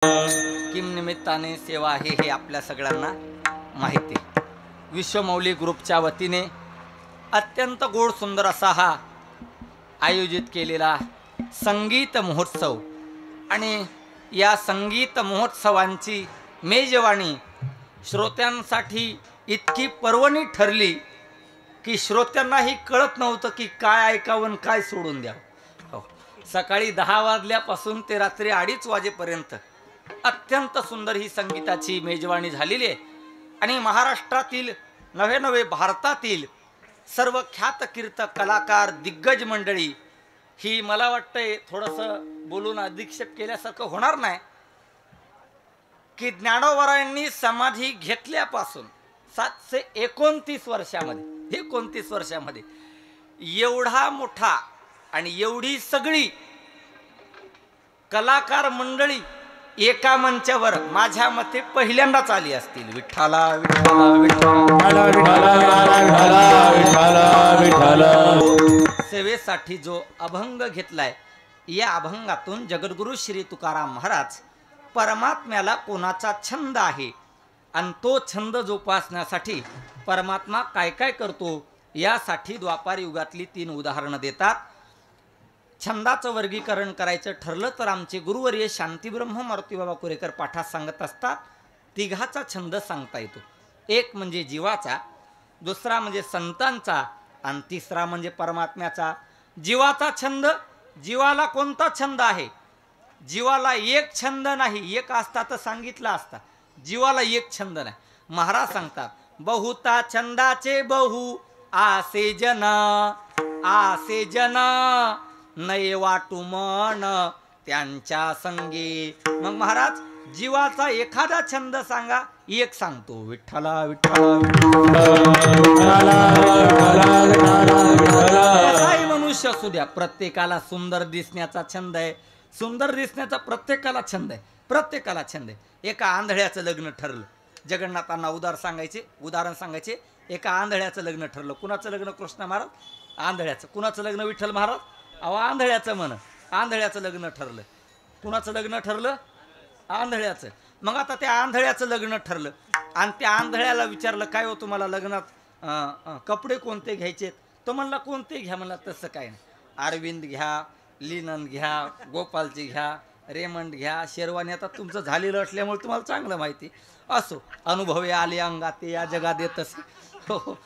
Kim निमित्ताने सेवा आहे हे आपल्या सगळ्यांना माहिती आहे. विश्वमौली ग्रुपच्या वतीने अत्यंत गोड सुंदर असा हा आयोजित केलेला संगीत महोत्सव आणि या संगीत महोत्सवांची मेजवानी श्रोत्यांसाठी इतकी पर्वणी ठरली की श्रोत्यांनाही कळत नव्हतं की काय ऐकावं काय सोडून द्यावं. हो, सकाळी 10 वाजल्यापासून ते रात्री 2:30 वाजेपर्यंत अत्यंत सुंदर ही संगीताची मेजवानी झालेली आहे आणि महाराष्ट्रातील नवे भारतातील सर्व ख्यात कीर्तक कलाकार दिग्गज मंडळी ही मला वाटतंय थोडंसं बोलून अधिक्षेप केल्यासारखं होणार नाही की ज्ञानोबरायांनी समाधी घेतल्यापासून 729 वर्षामध्ये 29 वर्षामध्ये एवढा मोठा आणि एवढी सगळी कलाकार मंडळी एका मंचावर माझ्या मते पहिल्यांदाच आली असतील. विठ्ठला विठ्ठला विठ्ठला विठ्ठला विठ्ठला सेवेसाठी जो अभंग घेतलाय या अभंगातून जगद्गुरु श्री तुकाराम महाराज परमात्म्याला कोणाचा छंद आहे आणि तो छंद जोपासण्यासाठी परमात्मा काय काय करतो यासाठी द्वापार युगातली 3 उदाहरणं देतात. छंदाचं वर्गीकरण करायचं ठरलं तर आमचे गुरुवर्य शांतीब्रह्म मारुतीबाबा कुरेकर पाठात सांगत असतात. तिघाचा छंद सांगता येतो. एक म्हणजे जीवाचा, दुसरा म्हणजे संतांचा आणि तिसरा म्हणजे परमात्म्याचा. जीवाचा छंद, जीवाला कोणता छंद आहे? जीवाला एक छंद नाही, एक असता तर सांगितला असता. जीवाला एक छंद नाही. महाराज सांगतात बहुता छंदाचे बहु आसे जन नये वाटू मन त्यांच्या संगी. मग महाराज जीवाचा एखादा छंद सांगा. एक सांगतो विठ्ठला विठ्ठला कसाही मनुष्य असू द्या प्रत्येकाला सुंदर दिसण्याचा छंद आहे. सुंदर दिसण्याचा प्रत्येकाला छंद आहे. प्रत्येकाला छंद आहे. एका आंधळ्याचं लग्न ठरलं. जगन्नाथांना उदाहरण सांगायचे. एका आंधळ्याचं लग्न ठरलं. कुणाचं लग्न? कृष्ण महाराज. आंधळ्याचं. कुणाचं लग्न? विठ्ठल महाराज. अहो आंधळ्याचं म्हण. आंधळ्याचं लग्न ठरलं. कुणाचं लग्न ठरलं? आंधळ्याचं. मग आता त्या आंधळ्याचं लग्न ठरलं आणि त्या आंधळ्याला विचारलं काय हो तुम्हाला लग्नात कपडे कोणते घ्यायचे? तो म्हणला कोणते घ्या. म्हणला तसं काय नाही, अरविंद घ्या, लिनन घ्या, गोपालची घ्या, रेमंड घ्या, शेरवानी. आता तुमचं झालेलं असल्यामुळे तुम्हाला चांगलं माहिती. असो, अनुभवे आले अंगात या जगात येतच. हो,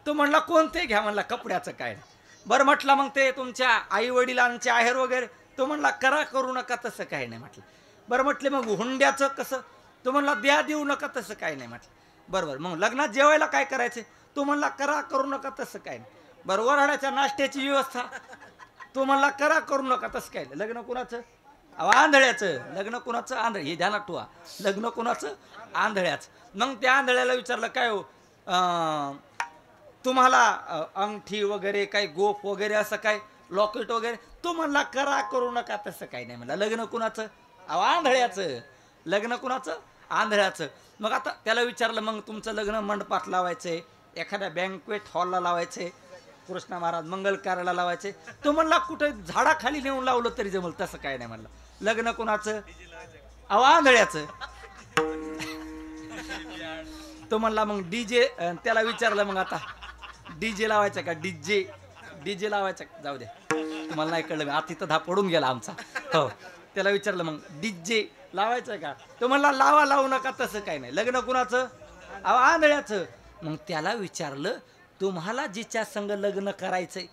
तो म्हणला कोणते घ्या. म्हणला कपड्याचं काय नाही. बरं म्हटलं मग ते तुमच्या आई वडिलांचे आहेर वगैरे. तो म्हणला करू नका तसं काही नाही म्हटलं. बरं म्हटले मग हुंड्याचं कसं? तो म्हणला देऊ नका तसं काही नाही म्हटलं. बरोबर. मग लग्नात जेवायला काय करायचं? तो म्हणला करू नका तसं काही नाही. बरं वराड्याच्या नाश्त्याची व्यवस्था? तो म्हणला करू नका तसं काय नाही. लग्न कुणाचं? आंधळ्याचं. लग्न कुणाचं? आंधळ. हे ध्यानात ठेवा. लग्न कुणाचं? आंधळ्याचं. मग त्या आंधळ्याला विचारलं काय हो तुम्हाला अंगठी वगैरे काय गोफ वगैरे असं काय लॉकेट वगैरे? तो म्हणला करू नका तसं काही नाही. म्हणला लग्न कुणाचं? आंधळ्याचं. लग्न कुणाचं? आंधळ्याचं. मग आता त्याला विचारलं मग तुमचं लग्न मंडपात लावायचंय, एखाद्या बँक्वेट हॉलला लावायचंय, कृष्ण महाराज मंगल कार्याला लावायचे? तो म्हणला कुठे झाडाखाली नेऊन लावलं तरी जमल. तसं काय नाही. म्हणलं लग्न कुणाचं? आंधळ्याचं. तो म्हणला मग डीजे. त्याला विचारलं मग आता डीजे लावायचा का? डीजे लावायचा? जाऊ द्या तुम्हाला नाही कळलं. आता तिथं पडून गेला आमचा. हो, त्याला विचारलं मग डीजे लावायचं का? तो म्हणला लावू नका तसं काही नाही. लग्न कुणाचं? आंधळ्याचं. मग त्याला विचारलं तुम्हाला जिच्या संग लग्न करायचंय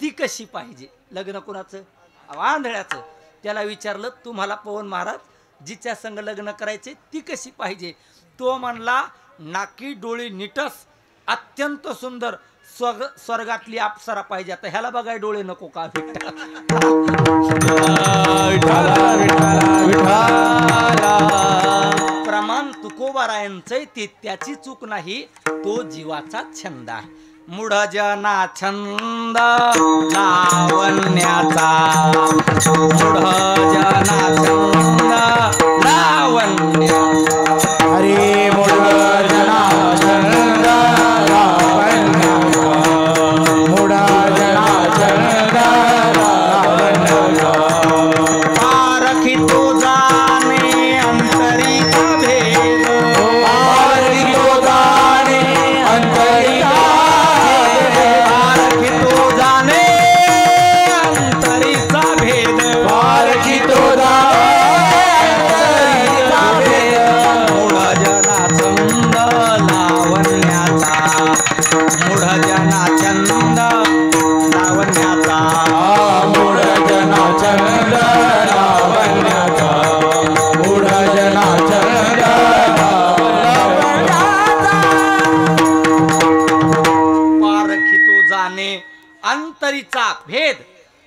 ती कशी पाहिजे? लग्न कुणाचं? आंधळ्याचं. त्याला विचारलं तुम्हाला पवन महाराज जिच्या संग लग्न करायचे ती कशी पाहिजे? तो म्हणला नाकी डोळी निटस अत्यंत सुंदर स्वर्गातली अप्सरा पाहिजे. आता ह्याला बघाय डोळे नको का? प्रमाण तुकोबारायांचं ते त्याची चूक नाही. तो जीवाचा छंद आहे. मूढ जना छंद लावण्याचा. मूढ जना छंद लावण्याचा. हरे मूढ जना छंद लावण्याचा. मूढ जना छंद लावण्याचा. पारखी तो जाणे अंत भेद.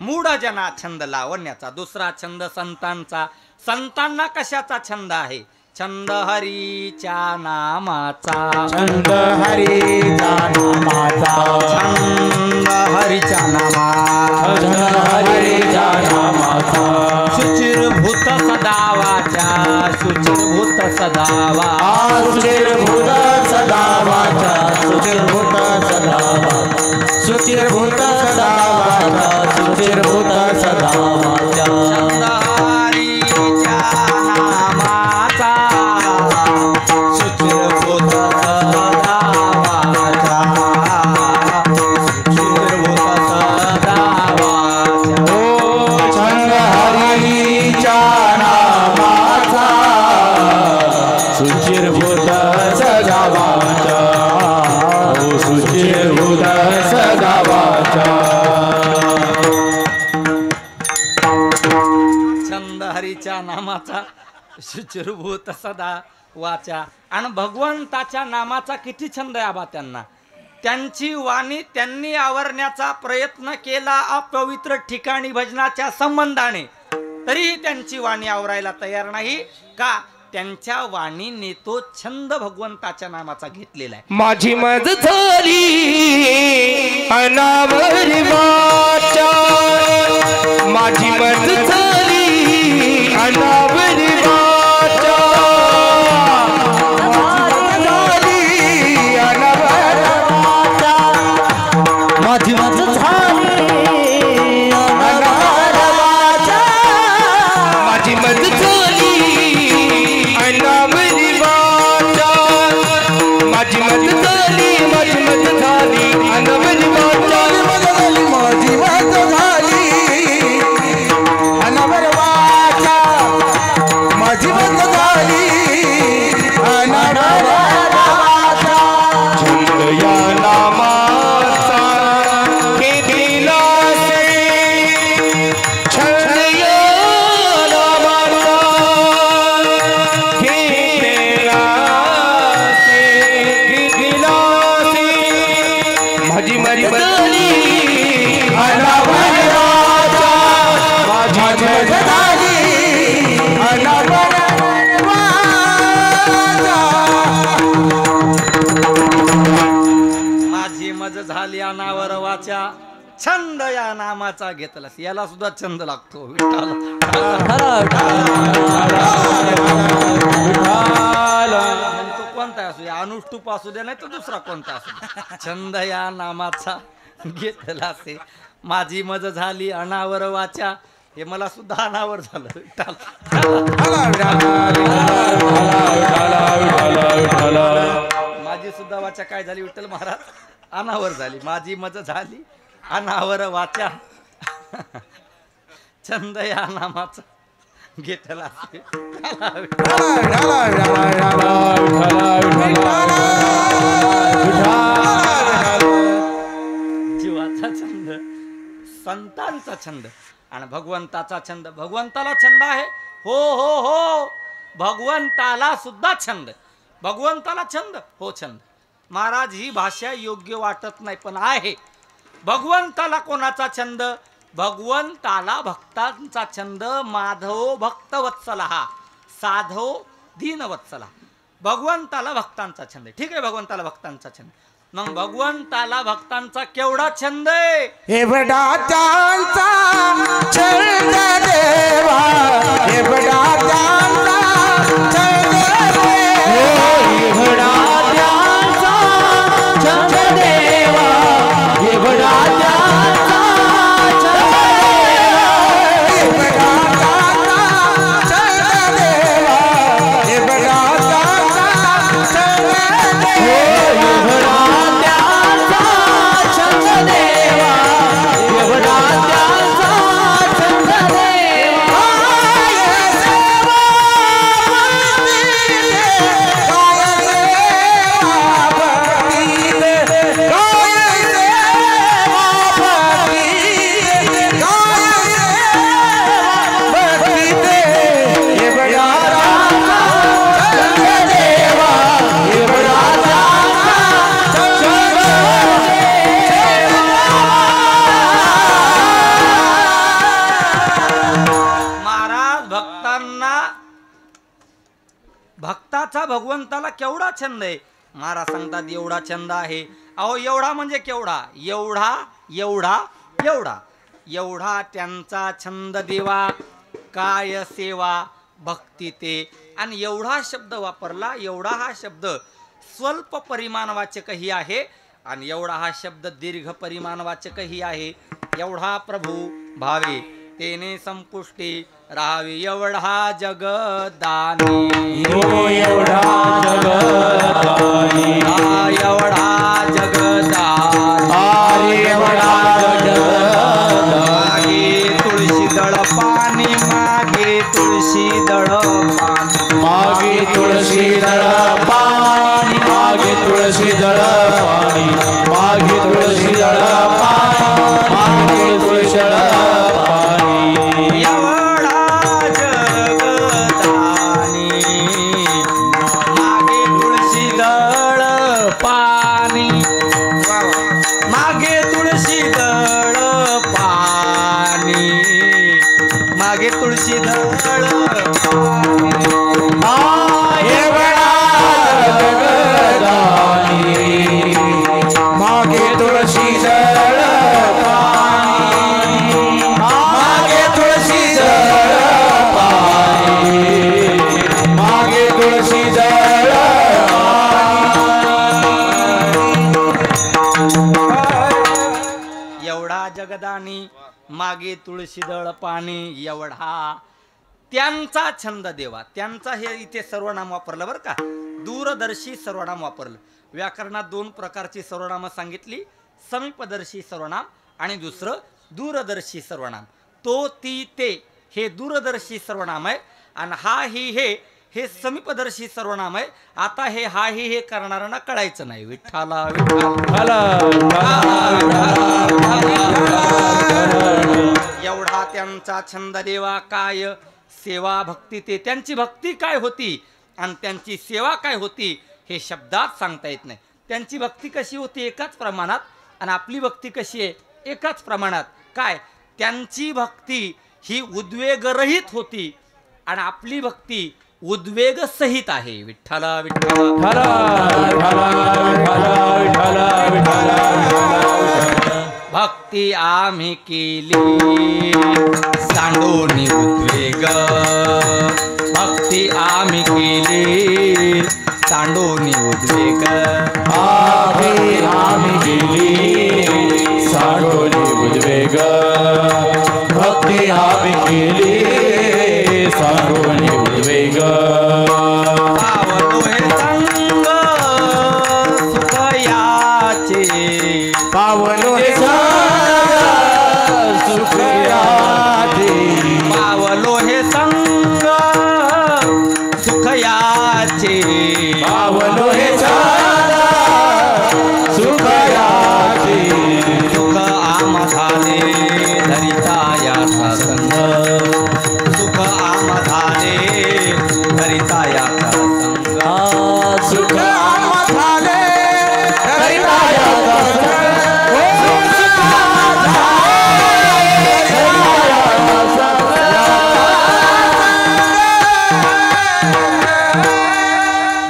मूढ जना छंद लावण्याचा. दुसरा छंद संतांचा. संतांना कशाचा छंद आहे? छंद हरीच्या नामाचा. छंद हरीचा नामाचा. छंद हरीच्या नामाचा. छंद हरीच्या नामाचा. शुचिरभूत सदावाच्या. शुचिरभूत सदावा. शुचिरभूत सदावाचा. शुचिरभूत सदावा. शुचिरभूत सदावाचा. शुचिरभूत सदावाचा. छंद हरीच्या नामाचा. शुचिरभूत सदावाचा. शुचिरभूत सदावाचा. छंद हरीच्या नामाचा. शुचिरभूत सदावाचा. शुचिरभूत सदावाचा. छंद हरीच्या नामाचा. शुचिरभूत सदा वाचा. आणि भगवंताच्या नामाचा किती छंद आहे आबा त्यांना. त्यांची वाणी त्यांनी आवरण्याचा प्रयत्न केला अपवित्र ठिकाणी भजनाच्या संबंधाने, तरीही त्यांची वाणी आवरायला तयार नाही. का? त्यांच्या वाणीने तो छंद भगवंताच्या नामाचा घेतलेला आहे. माझी मज झाली अनावरी वाचा. माझी मज झाली अनावरी वाचा. माझी मज झाली अनावर वाचा. माझी मज झाली अनावरी वाचा. माझी मज झाली. माझी मज झाली अनावरी वाचा. माझी मज झाली अनावर वाचा. माझी मज झाली अनावर वाचा. छंद या नामाचा घेतला से. छंद या नामाचा घेतला से. घेतला से. माझी मज झाली अनावर वाचा. माझी मज झाली अनावर वाचा. माझी मज झाली अनावर वाचा. छंद या नामाचा घेतलास. याला सुद्धा छंद लागतो. विठ्ठल म्हणतो कोणता असू द्या, अनुष्टूप असू द्या नाही तर दुसरा कोणता असू द्या, छंद या नामाचा घेतला से. माझी मज झाली अनावर वाचा. हे मला सुद्धा अनावर झालं. विठ्ठल माझी सुद्धा वाचा काय झाली विठ्ठल महाराज? अनावर झाली. माझी मज झाली अनावर वाचा. छंद या नामाचा घेतला से. जीवाचा छंद, संतांचा छंद आणि भगवंताचा छंद. भगवंताला छंद आहे. हो हो हो, भगवंताला सुद्धा छंद. भगवंताला छंद. हो छंद. महाराज ही भाषा योग्य वाटत नाही पण आहे. भगवंताला कोणाचा छंद? भगवंताला भक्तांचा छंद. माधव भक्तवत्सला हा साधो दीनवत्सला. भगवंताला भक्तांचा छंद. ठीक आहे, भगवंताला भक्तांचा छंद. मग भगवंताला भक्तांचा केवढा छंद आहे? एवढा त्यांचा छंद देवा. एवढा त्यांचा छंद देवा. एवढा त्यांचा छंद देवा. एवढा त्यांचा छंद देवा. एवढा त्यांचा छंद देवा. एवढा त्यांचा छंद देवा. भक्ताचा भगवंताला केवढा छंद आहे. महाराज सांगतात एवढा छंद आहे. अहो एवढा म्हणजे केवढा, एवढा एवढा एवढा एवढा त्यांचा छंद देवा, काय सेवा भक्ती ते. आणि एवढा शब्द वापरला. एवढा हा शब्द स्वल्प परिमाणवाचकही आहे आणि एवढा हा शब्द दीर्घ परिमाणवाचकही आहे. एवढा प्रभू भावे तेने संपुष्टी राहावी, एवढा जगदानी, एवढा जगदानी, एवढा जगदानी, एवढा जगदानी. मागे तुळशी दळ पाणी, मागे तुळशी दळ पाणी, मागे तुळशी दळ पाणी, मागे तुळशी दळ पाणी, मागे तुळशी दळ पाणी, मागे तुळशी दळ पाणी. एवढा जगदानी, मागे तुळशी दळ पाणी, मागे तुळशी दळ पाणी, मागे तुळशी दळ पाणी. एवढा जगदानी, मागे तुळशी दळ पाणी, मागे तुळशी दळ पाणी, मागे तुळशी दळ पाणी. एवढा जगदानी, मागे तुळशीदळ पाणी, एवढा त्यांचा छंद देवा. त्यांचा हे इथे सर्वनाम वापरलं बरं का, दूरदर्शी सर्वनाम वापरलं. व्याकरणात दोन प्रकारची सर्वनामं सांगितली, समीपदर्शी सर्वनाम आणि दुसरं दूरदर्शी सर्वनाम. तो ती ते हे दूरदर्शी सर्वनाम आहे आणि हा ही हे समीपदर्शी सर्वनाम आहे. आता हे हा ही हे करणाऱ्यांना कळायचं नाही. विठ्ठला विठ्ठला एवढा त्यांचा छंद देवा, काय सेवा भक्ती ते. त्यांची भक्ती काय होती आणि त्यांची सेवा काय होती हे शब्दात सांगता येत नाही. त्यांची भक्ती कशी होती एकाच प्रमाणात आणि आपली भक्ती कशी आहे एकाच प्रमाणात. काय त्यांची भक्ती ही उद्वेगरहित होती आणि आपली भक्ती उद्वेग सहित आहे. विठ्ठला विठ्ठला भक्ती आम्ही केली सांडून उद्वेग, भक्ती आम्ही केली सांडून उद्वेग, आम्ही केली सांडून उद्वेग, भक्ती आम्ही केली सांडून उद्वेग. पावलो हे संग सुख याचे, पावलो हे सुख याचे, पावलो हे संग सुख याचे, पावलो हे सुख याचे. सुख आम झाले धरिता याचा संग, सुख आम झाले धरिता याचा संग, सुख आम झाले धरिता याचा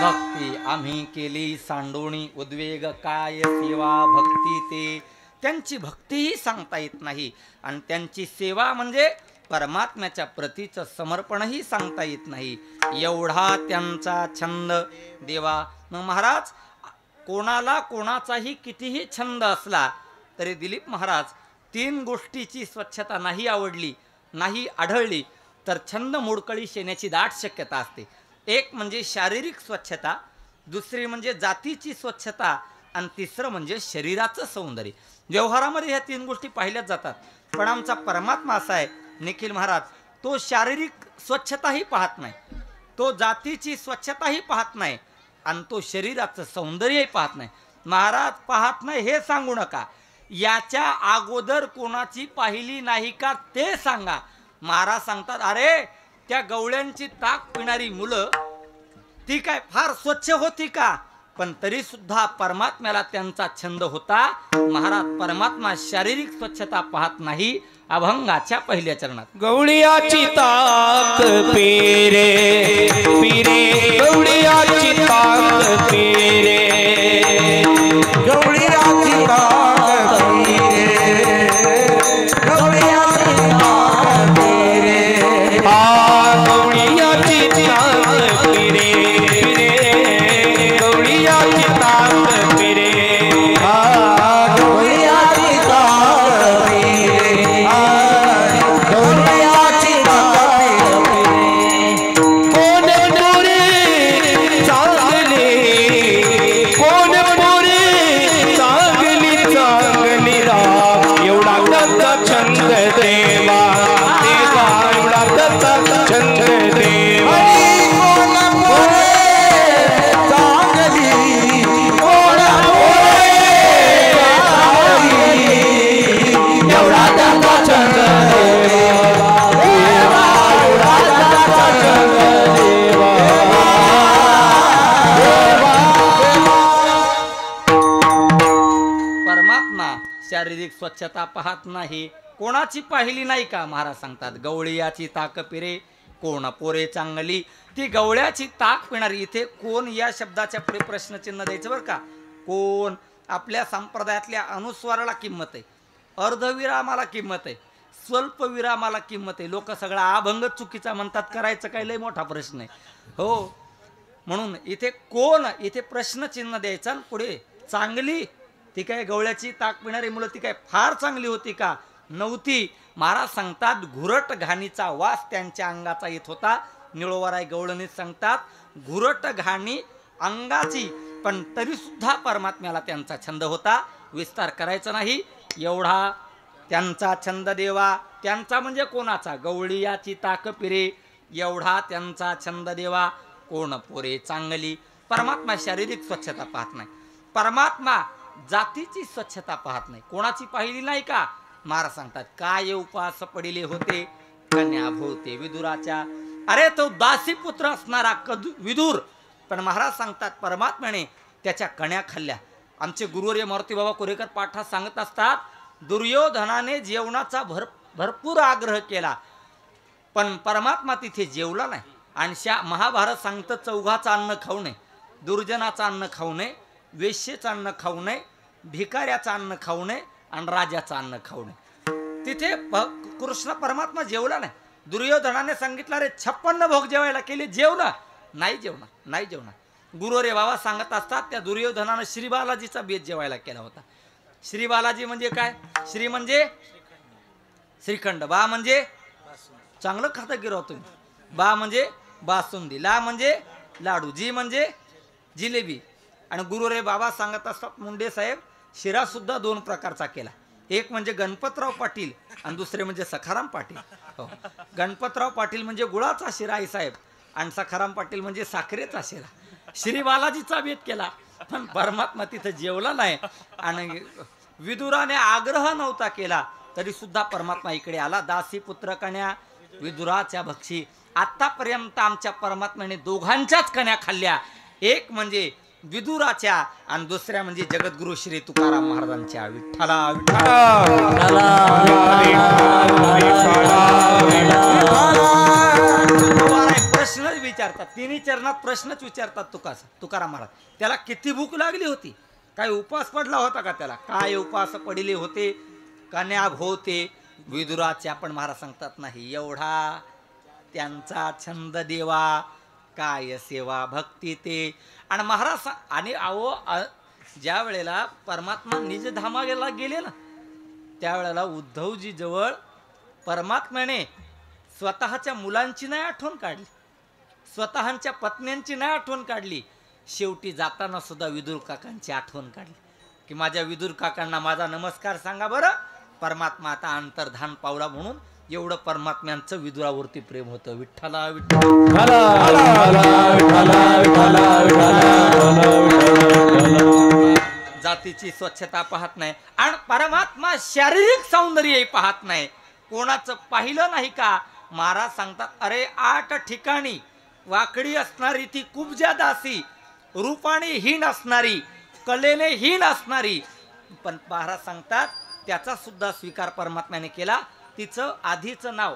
भक्ती आम्ही केली सांडोणी उद्वेग, काय सेवा भक्ती ते. त्यांची भक्तीही सांगता येत नाही आणि त्यांची सेवा म्हणजे परमात्म्याच्या प्रतीचं समर्पणही सांगता येत नाही. एवढा त्यांचा छंद देवा. मग महाराज कोणाला कोणाचाही कितीही छंद असला तरी दिलीप महाराज तीन गोष्टीची स्वच्छता नाही आवडली नाही आढळली तर छंद मोडकळीस येण्याची दाट शक्यता असते. एक म्हणजे शारीरिक स्वच्छता, दुसरी म्हणजे जातीची स्वच्छता आणि तिसरं म्हणजे शरीराचं सौंदर्य. व्यवहारामध्ये ह्या तीन गोष्टी पाहिल्याच जातात. पण आमचा परमात्मा असा आहे निखिल महाराज, तो शारीरिक स्वच्छताही पाहत नाही, तो जातीची स्वच्छताही पाहत नाही आणि तो शरीराचं सौंदर्यही पाहत नाही. महाराज पाहत नाही हे सांगू नका, याच्या अगोदर कोणाची पाहिली नाही का ते सांगा. महाराज सांगतात अरे त्या गवळ्यांची ताक पिणारी मुलं ती काय फार स्वच्छ होती का, पण तरी सुद्धा परमात्म्याला त्यांचा छंद होता. महाराज परमात्मा शारीरिक स्वच्छता पाहत नाही. अभंगाच्या पहिल्या चरणात गवळियाची ताक पिरे पिरे, गवळी शारीरिक स्वच्छता पाहत नाही. कोणाची पाहिली नाही का? महाराज सांगतात गवळीयाची ताक पिरे कोण पोरे चांगली. ती गवळ्याची ताक पिणारी. इथे कोण या शब्दाच्या पुढे प्रश्नचिन्ह द्यायचं बरं का. कोण आपल्या संप्रदायातल्या अनुस्वाराला किंमत आहे, अर्धविरामाला किंमत आहे, स्वल्प विरामाला किंमत आहे. लोक सगळा अभंग चुकीचा म्हणतात, करायचं काय लय मोठा प्रश्न आहे हो. म्हणून इथे कोण, इथे प्रश्नचिन्ह द्यायचं आणि पुढे चांगली. ती काय गवळ्याची ताक पिणारी मुलं ती काय फार चांगली होती का? नव्हती. महाराज सांगतात घुरट घाणीचा वास त्यांच्या अंगाचा येत होता. निळोवाराय गवळणीत सांगतात घुरट घाणी अंगाची, पण तरी सुद्धा परमात्म्याला त्यांचा छंद होता. विस्तार करायचा नाही एवढा त्यांचा छंद देवा. त्यांचा म्हणजे कोणाचा? गवळीयाची ताक पिरे एवढा त्यांचा छंद देवा. कोण पोरे चांगली. परमात्मा शारीरिक स्वच्छता पाहत नाही, परमात्मा जातीची स्वच्छता पाहत नाही. कोणाची पाहिली नाही का? महाराज सांगतात काय उपास पडिले होते कन्या भोवते विदुराच्या. अरे तो दासीपुत्र असणारा विदुर, पण महाराज सांगतात परमात्म्याने त्याच्या कण्या खाल्ल्या. आमचे गुरुवर्य मारुती बाबा कोरेकर पाठात सांगत असतात दुर्योधनाने जेवणाचा भरपूर आग्रह केला, पण परमात्मा तिथे जेवला नाही. आणि महाभारत सांगतं चौघाचं अन्न खाऊ नये, दुर्जनाचं अन्न खाऊ नये, वेश्येचं अन्न खाऊ नये, भिकाऱ्याचं अन्न खाऊ नये आणि राजाचं अन्न खाऊ नये. तिथे कृष्ण परमात्मा जेवला नाही. दुर्योधनाने सांगितलं रे 56 भोग जेवायला केले, जेवला नाही, जेवणार नाही, जेवणार. गुरुरे बाबा सांगत असतात त्या दुर्योधनानं श्री बालाजीचा बेत जेवायला केला होता. श्री बालाजी म्हणजे काय? श्री म्हणजे श्रीखंड, बा म्हणजे चांगलं खातं गिराव तुम्ही, बा म्हणजे बासुंदी, ला म्हणजे लाडू, जी म्हणजे जिलेबी. आणि गुरुरे बाबा सांगत असतात मुंडे साहेब शिरा सुद्धा 2 प्रकारचा केला. एक म्हणजे गणपतराव पाटील आणि दुसरे म्हणजे सखाराम पाटील. हो, गणपतराव पाटील म्हणजे गुळाचा शिरा आई साहेब आणि सखाराम पाटील म्हणजे साखरेचा शिरा. श्री बालाजीचा बेत केला, पण परमात्मा तिथं जेवला नाही. आणि विदुराने आग्रह नव्हता केला तरी सुद्धा परमात्मा इकडे आला. दासी पुत्र कन्या विदुराच्या भक्षी. आतापर्यंत आमच्या परमात्म्याने दोघांच्याच कन्या खाल्ल्या, एक म्हणजे विदुराच्या आणि दुसऱ्या म्हणजे जगद्गुरु श्री तुकाराम महाराजांच्या. विठ्ठला प्रश्नच विचारतात, तिन्ही चरणात प्रश्नच विचारतात. तुकाराम महाराज त्याला किती भूक लागली होती, काय उपास पडला होता का त्याला, काय उपास पडिले होते कन्या भोवते विदुराच्या. पण महाराज सांगतात नाही एवढा त्यांचा छंद देवा, काय सेवा भक्ती ते. आणि महाराज आणि ज्या वेळेला परमात्मा निजधामाला गेले ना त्यावेळेला उद्धवजी जवळ परमात्म्याने स्वतःच्या मुलांची नाही आठवण काढली, स्वतःच्या पत्न्यांची नाही आठवण काढली. शेवटी जाताना सुद्धा विदुर काकांची आठवण काढली की माझ्या विदुर काकांना माझा नमस्कार सांगा बरं. परमात्मा आता अंतर्धान पावला म्हणून एवढं परमात्म्यांचं विदुरावरती प्रेम होतं. विठ्ठला जातीची स्वच्छता पाहत नाही आणि परमात्मा शारीरिक सौंदर्य पाहत नाही. कोणाचं पाहिलं नाही का? महाराज सांगतात अरे 8 ठिकाणी वाकडी असणारी ती कुब्जा दासी, रूपाने हीन असणारी, कलेने हीन असणारी, पण महाराज सांगतात त्याचा सुद्धा स्वीकार परमात्म्याने केला. तिचं आधीचं नाव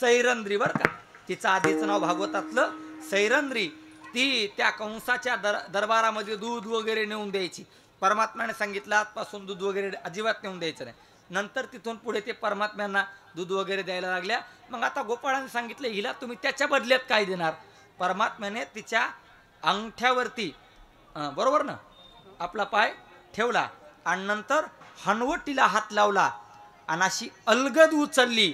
सैरंद्री बरं का, तिचं आधीचं नाव भागवतातलं सैरंद्री. ती त्या कंसाच्या दरबारामध्ये दूध वगैरे नेऊन द्यायची. परमात्म्याने सांगितलं आजपासून दूध वगैरे अजिबात नेऊन द्यायचं नाही. नंतर तिथून पुढे ते परमात्म्यांना दूध वगैरे द्यायला लागल्या. मग आता गोपाळाने सांगितलं हिला तुम्ही त्याच्या बदल्यात काय देणार? परमात्म्याने तिच्या अंगठ्यावरती बरोबर ना आपला पाय ठेवला आणि नंतर हनवटीला हात लावला आणि अशी अलगद उचलली,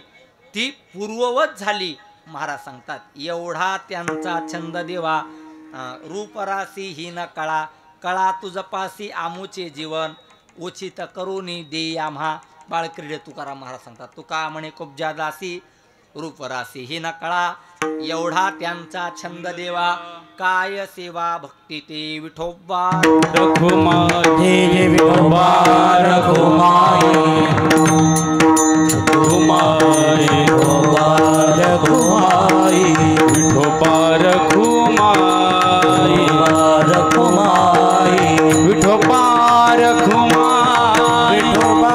ती पूर्ववत झाली. महाराज सांगतात एवढा त्यांचा छंद देवा. रूपरासी ही न कळा, कळा तुझपासी आमुचे जीवन, उचित करुनी दे आम्हा. बाळक्रीडे तुकाराम महाराज सांगतात तुका म्हणे कुब्जा दासी, रूपरासी ही न कळा. एवढा त्यांचा छंद देवा, काय सेवा भक्ती ते विठोबा रघुमाई विठोबा रघुमाई रघुमाई रघुमाई विठोबा रघुमाई रघुमाई विठोबा रघुमाई विठोबा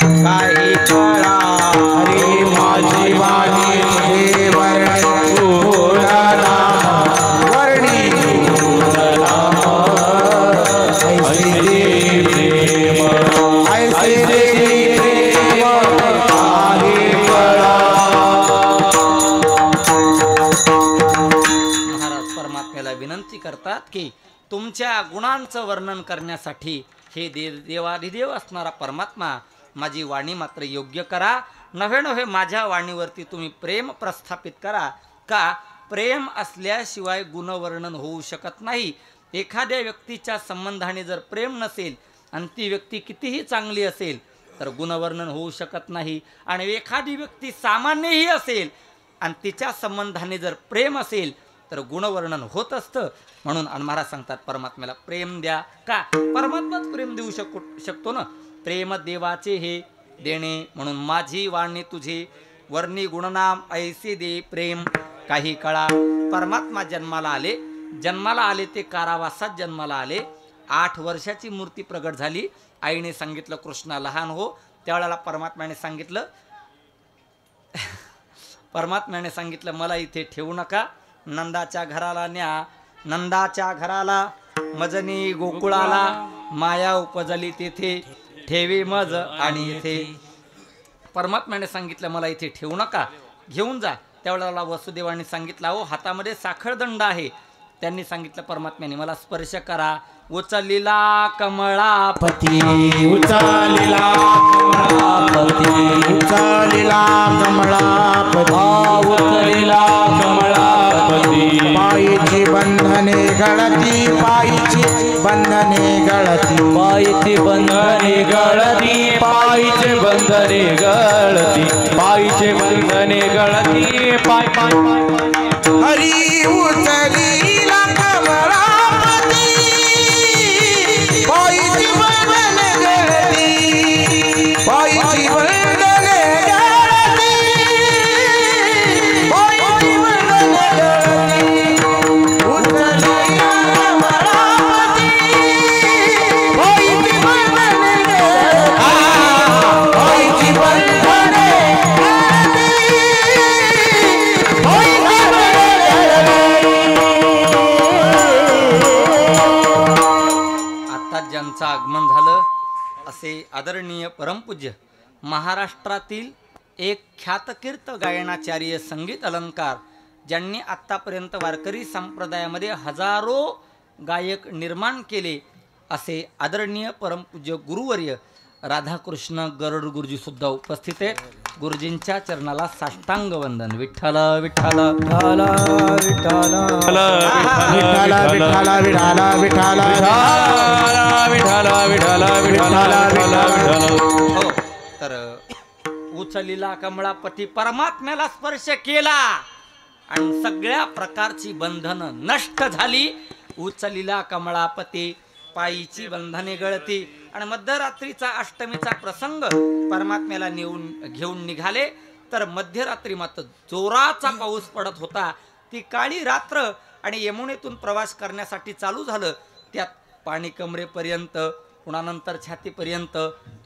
काही कळा हरी माझी वाणी तुझे वर्णी तुझ नाम वर्णी तुझ नाम ऐसे दे प्रेम ऐसे दे प्रेम काही कळा. महाराज परमात्म्याला विनंती करतात की तुमच्या गुणांचं वर्णन करण्यासाठी हे देवाधिदेव असणारा परमात्मा माझी वाणी मात्र योग्य करा. नव्हे नव्हे माझ्या वाणीवरती तुम्ही प्रेम प्रस्थापित करा. का प्रेम असल्याशिवाय गुणवर्णन होऊ शकत नाही. एखाद्या व्यक्तीच्या संबंधाने जर प्रेम नसेल आणि ती व्यक्ती कितीही चांगली असेल तर गुणवर्णन होऊ शकत नाही. आणि एखादी व्यक्ती सामान्यही असेल आणि तिच्या संबंधाने जर प्रेम असेल तर गुणवर्णन होत असतं. म्हणून महाराज सांगतात परमात्म्याला प्रेम द्या. का परमात्माच प्रेम देऊ शकतो ना. प्रेम देवाचे हे देणे. म्हणून माझी वाणी तुझे वर्णी गुणनाम ऐसे दे प्रेम काही कळा. परमात्मा जन्माला आले ते कारावासात जन्माला आले. 8 वर्षाची मूर्ती प्रगट झाली. आईने सांगितलं कृष्णा लहान हो. त्यावेळेला परमात्म्याने सांगितलं मला इथे ठेवू नका. नंदाच्या घराला न्या. नंदाच्या घराला मजनी गोकुळाला माया उपजली तेथे ठेवी मज आणि इथे. परमात्म्याने सांगितलं मला इथे ठेवू नका, घेऊन जा. त्यावेळेला वसुदेवाने सांगितलं हो हातामध्ये साखळदंड आहे. त्यांनी सांगितलं परमात्म्याने मला स्पर्श करा. उचलिला कमळापती उचलिला कमळापती उचलिला कमळापती उचलिला कमळापती. पायीची बंधने गळती पायीची बंधने गळती पायीची बंधने गळती पायीचे बंधने गळती पायीचे बंधने गळती पाय पाय हरी उचलिला कमळापती पायीची बंधने गळती पायीची बंधने गळती पायीची बंधने गळती उचलिला कमळापती पायीची बंधने गळती पायीची बंधने ज्यांचं आगमन झालं असे आदरणीय परमपूज्य महाराष्ट्रातील एक ख्यातकीर्त गायनाचार्य संगीत अलंकार ज्यांनी आत्तापर्यंत वारकरी संप्रदायामध्ये हजारो गायक निर्माण केले असे आदरणीय परमपूज्य गुरुवर्य राधाकृष्ण गरुड गुरुजी सुद्धा उपस्थित आहेत. गुरुजींच्या चरणाला साष्टांग वंदन. विठ्ठल विठ्ठल विठ्ठल विठ्ठल विठ्ठल विठ्ठल विठ्ठल विठ्ठल विठ्ठल. हो तर उचलिला कमळापती परमात्म्याला स्पर्श केला आणि सगळ्या प्रकारची बंधनं नष्ट झाली. उचलिला कमळापती पायीची बंधने गळती. आणि मध्यरात्रीचा अष्टमीचा प्रसंग परमात्म्याला घेऊन निघाले तर मध्यरात्री मात्र जोराचा पाऊस पडत होता. ती काळी रात्र आणि यमुनेतून प्रवास करण्यासाठी चालू झालं. त्यात पाणी कमरेपर्यंत पुन्हा नंतर छातीपर्यंत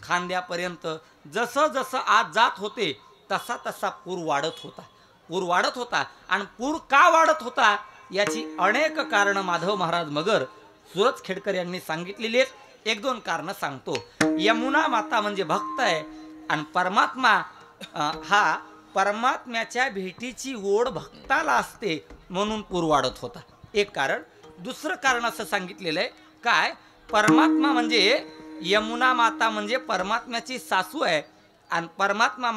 खांद्यापर्यंत जसं जसं आत जात होते तसा तसा पूर वाढत होता. आणि पूर का वाढत होता याची अनेक कारणं माधव महाराज मगर सुरज खेडकर यांनी सांगितलेली आहेत. 1-2 कारणं सांगतो. यमुना माता म्हणजे भक्त आहे आणि परमात्मा हा परमात्म्याच्या भेटीची ओढ भक्ताला असते म्हणून पूर वाढत होता. एक कारण. दुसरं कारण असं सांगितलेलं आहे काय परमात्मा म्हणजे यमुना माता म्हणजे परमात्म्याची सासू आहे आणि परमात्मा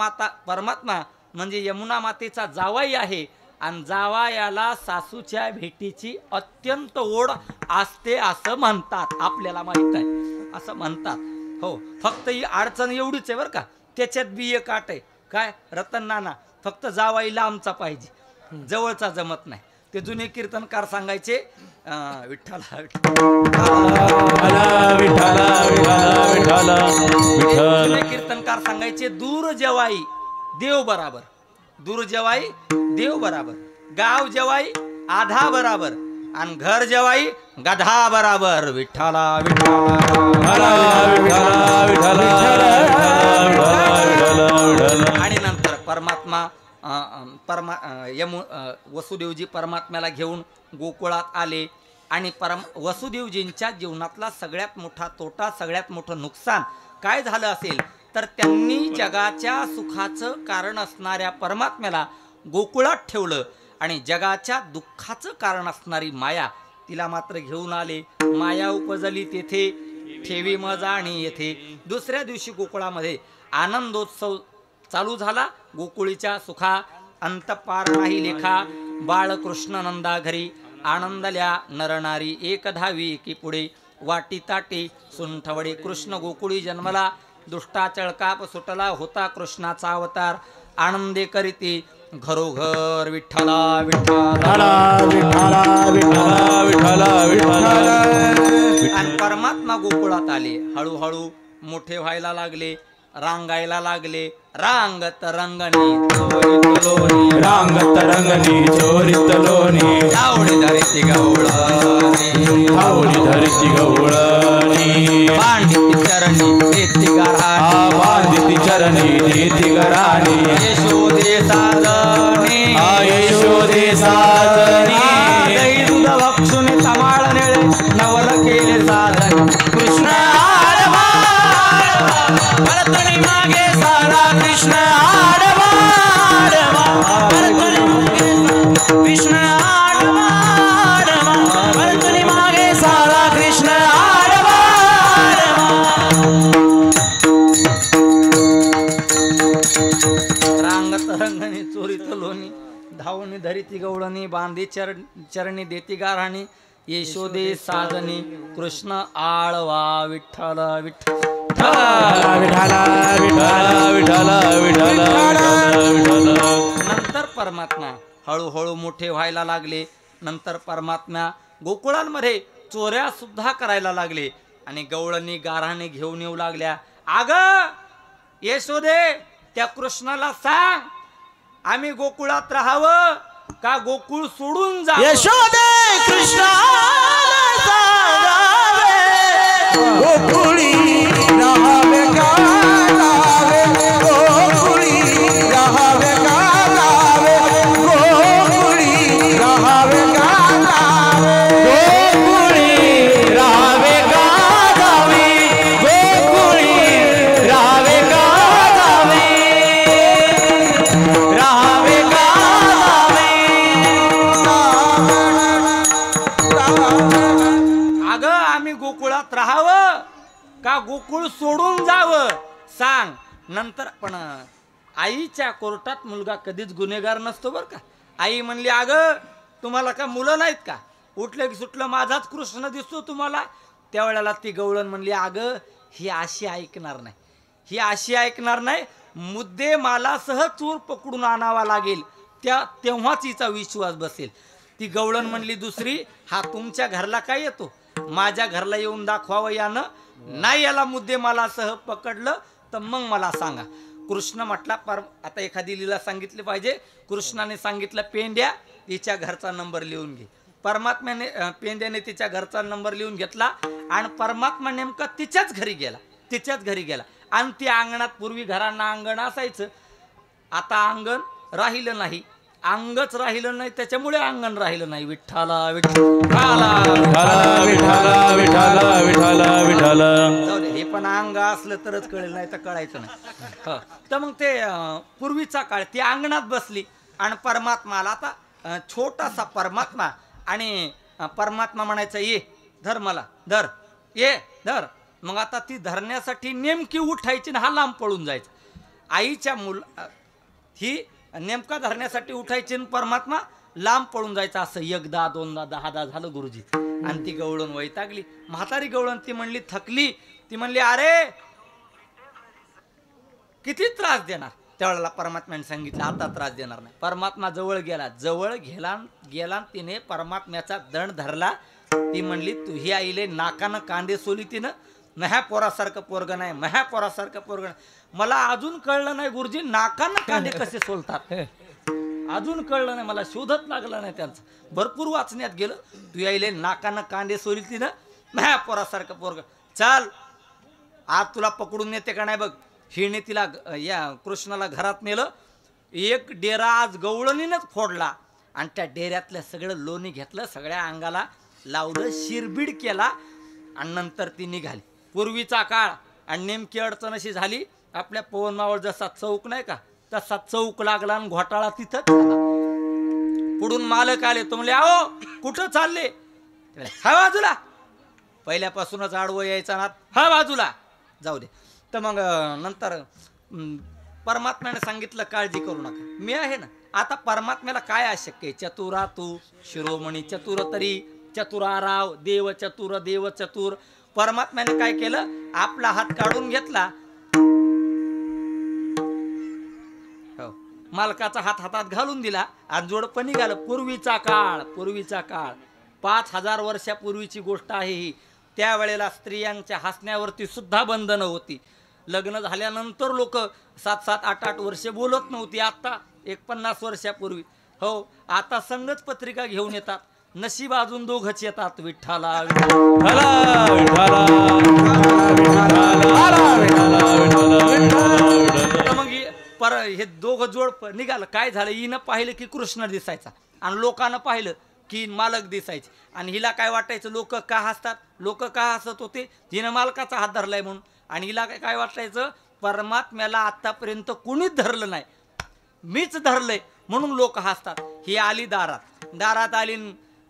म्हणजे यमुना मातेचा जावाई आहे आणि जावायाला सासूच्या भेटीची अत्यंत ओढ असते असं म्हणतात. आपल्याला माहित आहे असं म्हणतात. हो फक्त ही अडचण एवढीच आहे बरं का. त्याच्यात बी एक आट आहे काय रतन नाना फक्त जावाईला आमचा पाहिजे जवळचा जमत नाही. ते जुने कीर्तनकार सांगायचे विठ्ठल जुने कीर्तनकार सांगायचे दूर जवाई देव बराबर. दूर जवाई देव बराबर. गाव जवाई आधा बराबर आणि घर जेवाई गधा बराबर विठ्ठला विठ्ठला आणि नंतर परमात्मा वसुदेवजी परमात्म्याला घेऊन गोकुळात आले आणि वसुदेवजींच्या जीवनातला सगळ्यात मोठा तोटा सगळ्यात मोठं नुकसान काय झालं असेल तर त्यांनी जगाच्या सुखाचं कारण असणाऱ्या परमात्म्याला गोकुळात ठेवलं आणि जगाच्या दुःखाचं कारण असणारी माया तिला मात्र घेऊन आले. माया उपजली तेथे ठेवी मजा आणि येथे. दुसऱ्या दिवशी गोकुळामध्ये आनंदोत्सव चालू झाला. गोकुळीच्या सुखा अंत पार नाही लेखा. बाळकृष्ण नंदा घरी आनंदल्या नरनारी. एक धावी एकी पुढे वाटी ताटे सुंठवडे. कृष्ण गोकुळी जन्मला दुष्टा चळकाप सुटला. होता कृष्णाचा अवतार आनंदे करीती घरोघर विठ्ठला विठ्ठला आणि परमात्मा गोकुळात आले. हळूहळू मोठे व्हायला लागले. रांगायला लागले. रांगत रंगणी चोरीत लोणी. रांगत रंगणी चोरीत लोणी. आवडी धरती गवळणी. आवडी धरती गवळणी. बांधिती चरणी देती गराणी. बांधिती चरणी देती गराणी. यशोदे साजणी. यशोदे साजणी. दही दूध भक्षुने तमाळ नेळे नवल केले साधन. कृष्ण आडवा भरतनी मागे सारा. कृष्ण आडवा भरतनी मागे. कृष्ण आडवा भरतनी मागे सारा. कृष्ण आडवा. रांगत रंगणी चोरीत लोणी. धावणी धरिती गवळणी. बांधी चरणी देती गाराणी. यशोदे साजनी. कृष्ण आळवा विठ्ठल विठ्ठल. नंतर परमात्मा हळूहळू मोठे व्हायला लागले. नंतर परमात्मा गोकुळांमध्ये चोऱ्या सुद्धा करायला लागले आणि गवळणी गाराणे घेऊन येऊ लागल्या. अग यशोदे त्या कृष्णाला सांग आम्ही गोकुळात राहावं का गोकुळ सोडून जा. यशोदे कृष्ण गोकुळी राहावे का राहावे. गोकुळी राहावे का राहावे. गोकुळी राहावे का राहावे. गोकुळी राहावे का राहावे. गोकुळी राहावे का राहावे. राहावे का अगं आम्ही गोकुळात राहावं का गोकुळ सोडून जावं सांग. नंतर पण आईच्या कोर्टात मुलगा कधीच गुन्हेगार नसतो बरं का. आई म्हणली अगं तुम्हाला का मुलं नाहीत का. उठलं की सुटलं माझाच कृष्ण दिसतो तुम्हाला. त्यावेळेला ती गवळण म्हणली अगं ही अशी ऐकणार नाही. ही अशी ऐकणार नाही. मुद्दे मालासह चोर पकडून आणावा लागेल तेव्हाच हिचा विश्वास बसेल. ती गवळण म्हणली दुसरी हा तुमच्या घरला काय येतो. माझ्या घरला येऊन दाखवावं यानं. नाही याला मुद्दे मालासह पकडलं तर मग मला सांगा. कृष्ण म्हटला आता एखादी लीला सांगितली पाहिजे. कृष्णाने सांगितलं पेंड्या तिच्या घरचा नंबर लिहून घे. परमात्म्याने पेंड्याने तिच्या घरचा नंबर लिहून घेतला आणि परमात्मा नेमका तिच्याच घरी गेला आणि ती अंगणात पूर्वी घरांना अंगण असायचं. आता अंगण राहिलं नाही. अंगच राहिलं नाही त्याच्यामुळे अंगण राहिलं नाही. विठ्ठला विठ्ठला जाऊ दे. हे पण अंग असलं तरच कळेल नाही तर कळायचं नाही. तर मग ते पूर्वीचा काळ ती अंगणात बसली आणि परमात्मा आला. आता छोटासा परमात्मा आणि परमात्मा म्हणायचं ये धर मला धर ये धर. मग आता ती धरण्यासाठी नेमकी उठायची ना हा लांब पळून जायचा. आईच्या ही नेमका धरण्यासाठी उठायची परमात्मा लांब पळून जायचा. असं एकदा दोनदा 10दा झालं गुरुजी. आणि ती गवळण वैतागली. म्हातारी गवळण ती म्हणली थकली. ती म्हणली अरे किती त्रास देणार. त्यावेळेला परमात्म्याने सांगितलं आता त्रास देणार नाही. परमात्मा जवळ गेला तिने परमात्म्याचा दंड धरला. ती म्हणली तुही आईले नाकानं कांदे सोली तिनं. मह्या पोरासारखं पोरग नाही. मह्या पोरासारखं पोरग नाही. मला अजून कळलं नाही गुरुजी नाकानं कांदे कसे सोलतात. अजून कळलं नाही मला, शोधत लागला नाही त्यांचं. भरपूर वाचण्यात गेलं. तू यायले नाकानं कांदे सोरील ना म्या पोरासारखं पोरग. चाल आज तुला पकडून नेते का नाही बघ. हिने तिला या कृष्णाला घरात नेलं. एक डेरा आज गवळणीनंच फोडला आणि त्या डेऱ्यातलं सगळं लोणी घेतलं, सगळ्या अंगाला लावलं, शिरबीड केला आणि नंतर ती निघाली. पूर्वीचा काळ आणि नेमकी अडचण अशी झाली, आपल्या पवन मावळ जसा चौक नाही का तसा चौक लागला आणि घोटाळा तिथं झाला. पुढून मालक आले. तो म्हणले अहो कुठं चालले? हा बाजूला. पहिल्यापासूनच आडवं यायचा ना, हा बाजूला जाऊ दे. तर मग नंतर परमात्म्याने सांगितलं काळजी करू नका, मी आहे ना. आता परमात्म्याला काय अशक्य आहे? चतुरा तू शिरोमणी चतुर तरी चतुराराव देव चतुर देव चतुर. परमात्म्याने काय केलं? आपला हात काढून घेतला, मालकाचा हात हातात घालून दिला आणि जोडपं निघालं. पूर्वीचा काळ 5000 वर्षापूर्वीची गोष्ट आहे ही. त्यावेळेला स्त्रियांच्या हसण्यावरती सुद्धा बंधनं होती. लग्न झाल्यानंतर लोक 7-7, 8-8 वर्षे बोलत नव्हती. आता 50 वर्षापूर्वी हो, आता संगच पत्रिका घेऊन येतात. नशीब अजून दोघंच येतात. विठ्ठला मग हे दोघं जोड निघालं. काय झालं? हिनं पाहिलं की कृष्ण दिसायचा आणि लोकांना पाहिलं की मालक दिसायचे. आणि हिला काय वाटायचं? लोक का हसतात? लोक का हसत होते? हिनं मालकाचा हात धरलाय म्हणून. आणि हिला काय वाटायचं? परमात्म्याला आतापर्यंत कुणीच धरलं नाही, मीच धरलंय म्हणून लोक हसतात. ही आली दारात आली.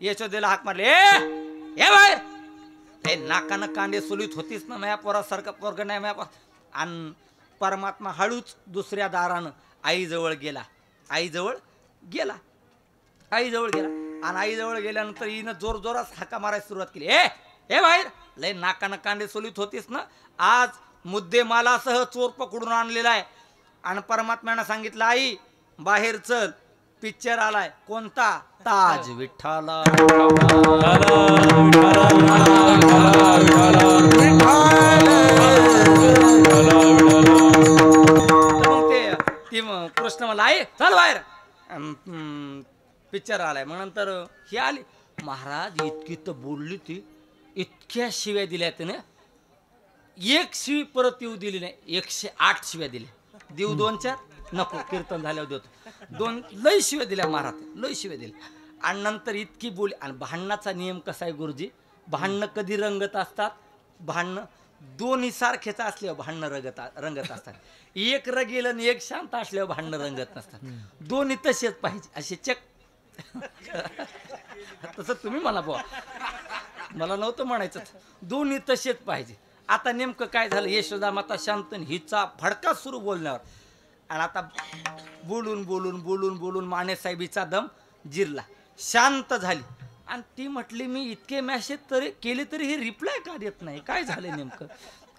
यशोदेला हाक मारले, ए बाहेर. ए नाकानं कांदे सोलीत होतीस ना, माझ्या पोरासारखं पोरग नाही माझ्या. आणि परमात्मा हळूच दुसऱ्या दारानं आईजवळ गेला. आईजवळ गेला आणि आईजवळ गेल्यानंतर हिनं जोरात हाका मारायला सुरुवात केली. ए बाहेर. लय नाकानं कांदे सोलीत होतीस ना, आज मुद्देमालासह चोर पकडून आणलेला आहे. आणि परमात्म्यानं सांगितलं, आई बाहेर चल, पिक्चर आलाय. कोणता? ताज. विठ्ठला कृष्ण मला आई चल बाहेर, पिक्चर आलाय. मग नंतर ही आली. महाराज इतकी तर बोलली ती, इतक्या शिव्या दिल्या त्याने. एक शिवी परत येऊ दिली नाही. 108 शिव्या दिल्या. देऊ 2-4 नको, कीर्तन झाल्यावर देतो. 2 लय शिव्या दिल्या महाराज, लय शिव्या दिल्या. आणि नंतर इतकी बोली. आणि भांडणाचा नियम कसा आहे गुरुजी? भांडणं कधी रंगत असतात? भांडणं दोन्ही सारखेच असल्यावर भांडणं रंगत असतात. एक रगेल आणि एक शांत असल्यावर भांडणं रंगत नसतात. दोन्ही तसेच पाहिजे. असे चक तसं तुम्ही म्हणा बुवा, मला नव्हतं म्हणायचं. दोन्ही तसेच पाहिजे. आता नेमकं काय झालं? यशोदा माता शांत, हिचा फडका सुरू बोलण्यावर. आणि आता बोलून मानेसाहेबीचा दम जिरला, शांत झाली. आणि ती म्हटली, मी इतके मॅसेज तरी केले तरी हे रिप्लाय का देत नाही? काय झालं नेमकं?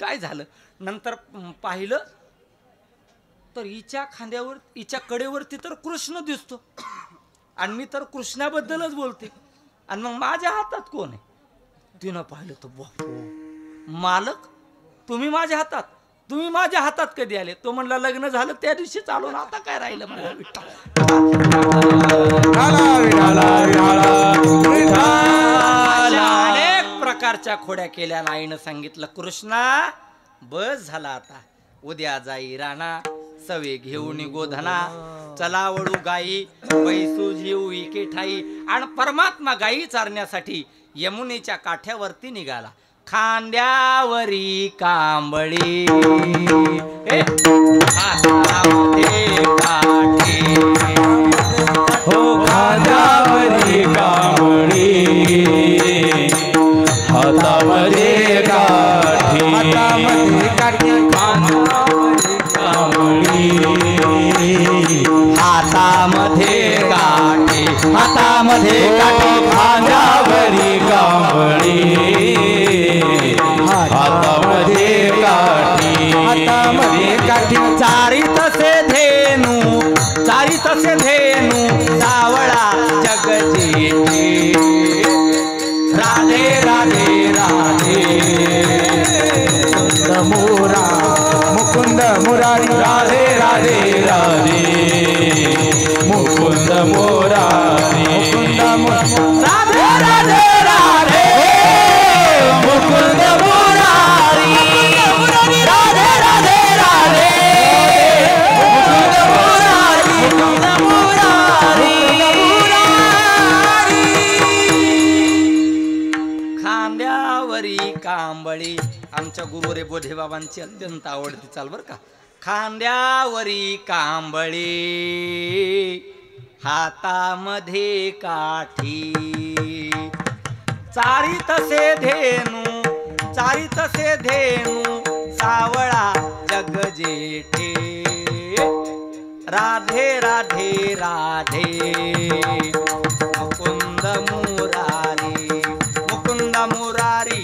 काय झालं? नंतर पाहिलं तर हिच्या खांद्यावर, हिच्या कडेवरती तर कृष्ण दिसतो आणि मी तर कृष्णाबद्दलच बोलते. आणि मग माझ्या हातात कोण आहे? तिनं पाहिलं तर बापू, मालक तुम्ही माझ्या हातात कधी आले? तो म्हणला लग्न झालं त्या दिवशी चालून, आता काय राहिलं म्हणला. अनेक प्रकारच्या खोड्या केल्या. आईनं सांगितलं, कृष्णा बस झाला आता, उद्या जाई राणा सवे घेऊन गोधना, चला वळू गाई बैसू जीव इके ठाई. आणि परमात्मा गाई चारण्यासाठी यमुनेच्या काठ्यावरती निघाला. खांद्यावरी कांबळी हातामध्ये काठी, हो खांद्यावरी कांबळी हातामध्ये काठी, हातामध्ये काठी, हातामध्ये काठी, हातामध्ये काठी, खांद्यावरी कांबळी हातामध्ये काठी, हातामध्ये काठी. चारी तसे धेनू सावळा जगजेठी. राधे राधे राधे मोरा मुकुंद मुरारी राधे राधे राधे मुकुंद मुरारी राधे राधे राधे मुकुंद मुरारी राधे राधे राधे मुकुंद मुरारी खांद्यावरी कांबळी आमच्या गुरुरे बोधे बाबांची अत्यंत आवडती चाल बर का. खांद्यावरी कांबळी हातामध्ये काठी चारितसे धेनू सावळा जगजेठे राधे राधे राधे मुकुंद मुरारी.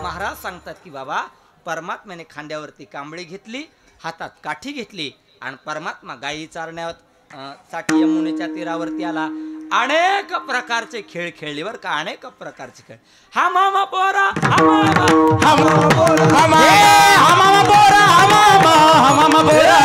महाराज सांगतात की बाबा परमात्म्याने खांद्यावरती कांबळी घेतली, हातात काठी घेतली आणि परमात्मा गायी चारण्यासाठी यमुनेच्या तीरावरती आला. अनेक प्रकारचे खेळ खेळले बर का, अनेक प्रकारचे खेळ. हा मामा पोरा हा मामा पोरा हा मामा पोरा हा मामा पोरा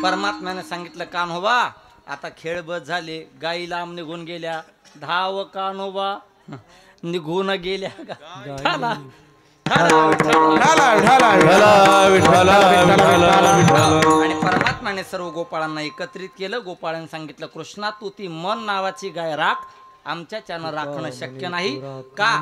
परमात्म्याने सांगितलं कान्होबा आता खेळ बस झाले. गाई लांब निघून गेल्या, धाव कान्होबा निघून गेल्या. आणि परमात्म्याने सर्व गोपाळांना एकत्रित केलं. गोपाळांनी सांगितलं कृष्णा तू ती मन नावाची गाय राख, आमच्याच्यानं राखणं शक्य नाही का.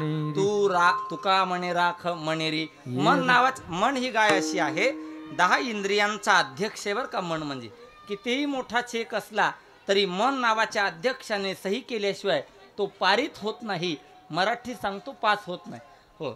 तुका म्हणे राख मणेरी. मन मन ही गाय अशी आहे 10 इंद्रियांचा अध्यक्ष बर का. मन म्हणजे कितीही मोठा चेक असला तरी मन नावाच्या अध्यक्षाने सही केल्याशिवाय तो पारित होत नाही. मराठी सांगतो पास होत नाही. हो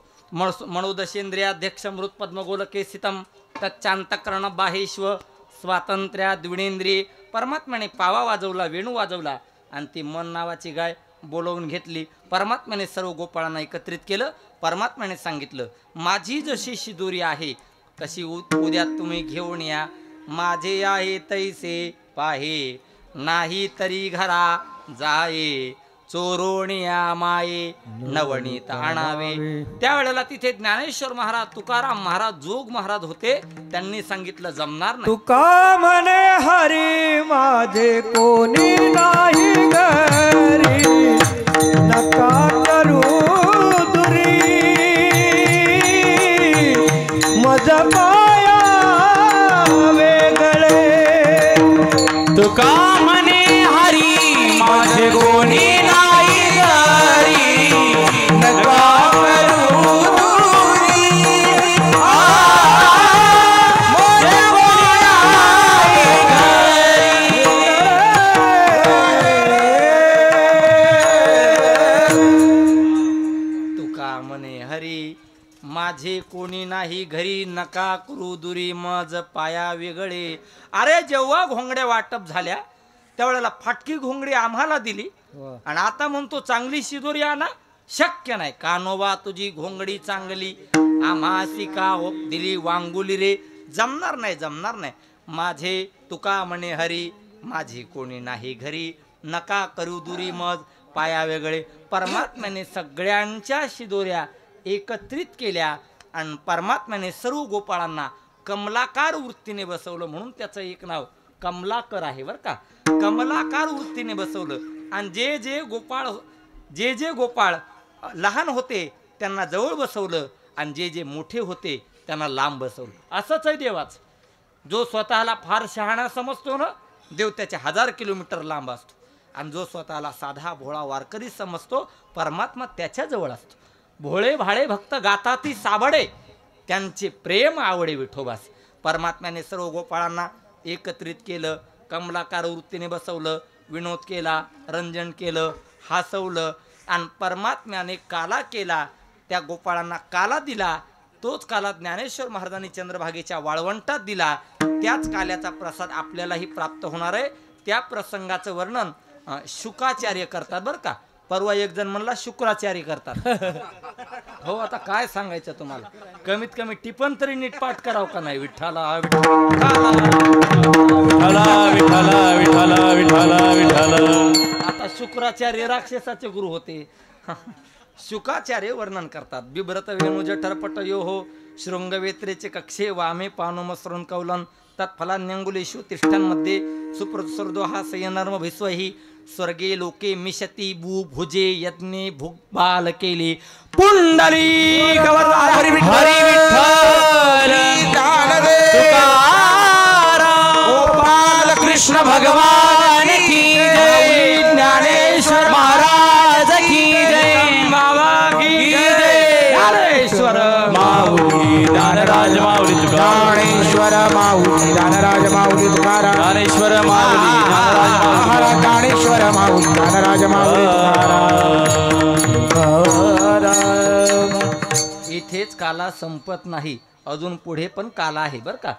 मनोदशेंद्रियाध्यक्ष मृत पद्मगोलकेसितम तच्चांतकरण बाहेश्व स्वातंत्र्या द्विणेंद्रिय. परमात्म्याने पावा वाजवला, वेणू वाजवला आणि ती मन नावाची गाय बोलवून घेतली. परमात्म्याने सर्व गोपाळांना एकत्रित केलं. परमात्म्याने सांगितलं माझी जशी शिदोरी आहे तशी उद्या तुम्ही घेऊन या. माझे आहे तैसे पाहे नाही तरी घरा जाये. चोरोणिया माये नवणीत आणावे. त्यावेळेला तिथे ज्ञानेश्वर महाराज, तुकाराम महाराज, जोग महाराज होते. त्यांनी सांगितलं जमणार नाही. तुका म्हणे हरी माझे कोणी नाही घरी नका करू दुरी मज पाया वेगळे. तुका म्हणे हरी माझे कोणी नाही घरी नका करू दुरी माझे तुका म्हणे हरी माझे कोणी नाही नाही घरी नका करू दुरी मज पाया वेगळे. अरे जेव्हा घोंगड्या वाटप झाल्या त्यावेळेला फाटकी घोंगडी आम्हाला दिली आणि आता म्हणतो चांगली शिदोरी आणा. शक्य नाही. कानोबा तुझी घोंगडी चांगली आम्हासी का दिली वांगुली रे. जमणार नाही, जमणार नाही. माझे तुका म्हणे हरी माझी कोणी नाही घरी नका करू दुरी मज पाया वेगळे. परमात्म्याने सगळ्यांच्या शिदोऱ्या एकत्रित केल्या आणि परमात्म्याने सर्व गोपाळांना कमलाकार वृत्तीने बसवलं म्हणून त्याचं एक नाव कमलाकर आहे बरं का. कमलाकार वृत्तीने बसवलं आणि जे जे गोपाळ लहान होते त्यांना जवळ बसवलं आणि जे मोठे होते त्यांना लांब बसवलं. असंच आहे देवाचं. जो स्वतःला फार शहाणा समजतो ना देव त्याच्या 1000 किलोमीटर लांब असतो आणि जो स्वतःला साधा भोळा वारकरी समजतो परमात्मा त्याच्या जवळ असतो. भोळे भाळे भक्त गाताती साबडे त्यांचे प्रेम आवडे विठोबास. परमात्म्याने सर्व गोपाळांना एकत्रित केलं, कमलाकार वृत्तीने बसवलं, विनोद केला, रंजन केलं, हसवलं आणि परमात्म्याने काला केला. त्या गोपाळांना काला दिला. तोच काला ज्ञानेश्वर महाराजांनी चंद्रभागेच्या वाळवंटात दिला. त्याच काल्याचा प्रसाद आपल्यालाही प्राप्त होणार आहे. त्या प्रसंगाचं वर्णन शुकाचार्य करतात बरं का. परवा एक जण म्हणला शुक्राचार्य करतात. हो आता काय सांगायचं तुम्हाला. कमीत कमी टिपण तरी नीट पाठ करावं का नाही. विठ्ठला आता शुक्राचार्य राक्षसाचे गुरु होते. शुकाचार्य वर्णन करतात. बिभ्रत वेणू जठरपट यो हो शृंगवेत्रेचे कक्षे वामे पानुमसृण कौलन तत्फलान्यंगुलेषु तिष्ठन्मध्ये सुप्रसुर्दो हा सयनर्म भिस्वही स्वर्गे लोके मिशती भू भुजे यज्ञे भुगबाल केले पुंडली हरी विठ्ठल गोपाल कृष्ण भगवान की जय. ज्ञानेश्वर महाराज की जय. बाबा की जय. ज्ञानेश्वर माऊली दानराज माऊली तुकाराम. ज्ञानेश्वर माऊली दानराज माऊली तुकाराम. ज्ञानेश्वर माऊली दानराज ज्ञानेश्वर माऊली दानराज माऊली इथेच काला संपत नाही. अजून पुढे पण काला आहे बरं का.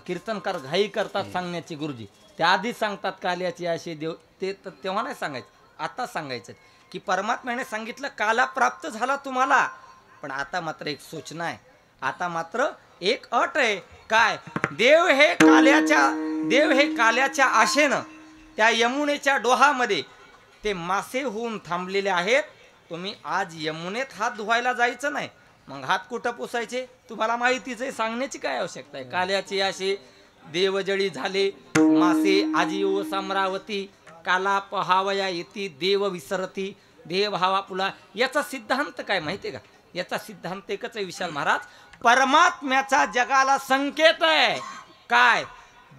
कीर्तनकार घाई करतात सांगण्याची गुरुजी. त्याआधी सांगतात काल्याची अशी देव ते तेव्हा नाही सांगायचं. आता सांगायचं की परमात्म्याने सांगितलं काला प्राप्त झाला तुम्हाला. पण आता मात्र एक सूचना आहे. आता मात्र एक अट आहे. काय. देव हे काल्याच्या आशेनं त्या यमुनेच्या डोहामध्ये ते मासे होऊन थांबलेले आहेत. तुम्ही आज यमुनेत हात धुवायला जायचं नाही. मग हात कुठं पुसायचे तुम्हाला माहितीच आहे. सांगण्याची काय आवश्यकता आहे. काल्याची आशे देवजळी झाले मासे आजीव साम्रावती काला पहावया येती देव विसरती देव भावा पुला. याचा सिद्धांत काय माहिती आहे का. याचा सिद्धांत एकच आहे विशाल महाराज. परमात्म्याचा जगाला संकेत आहे. काय.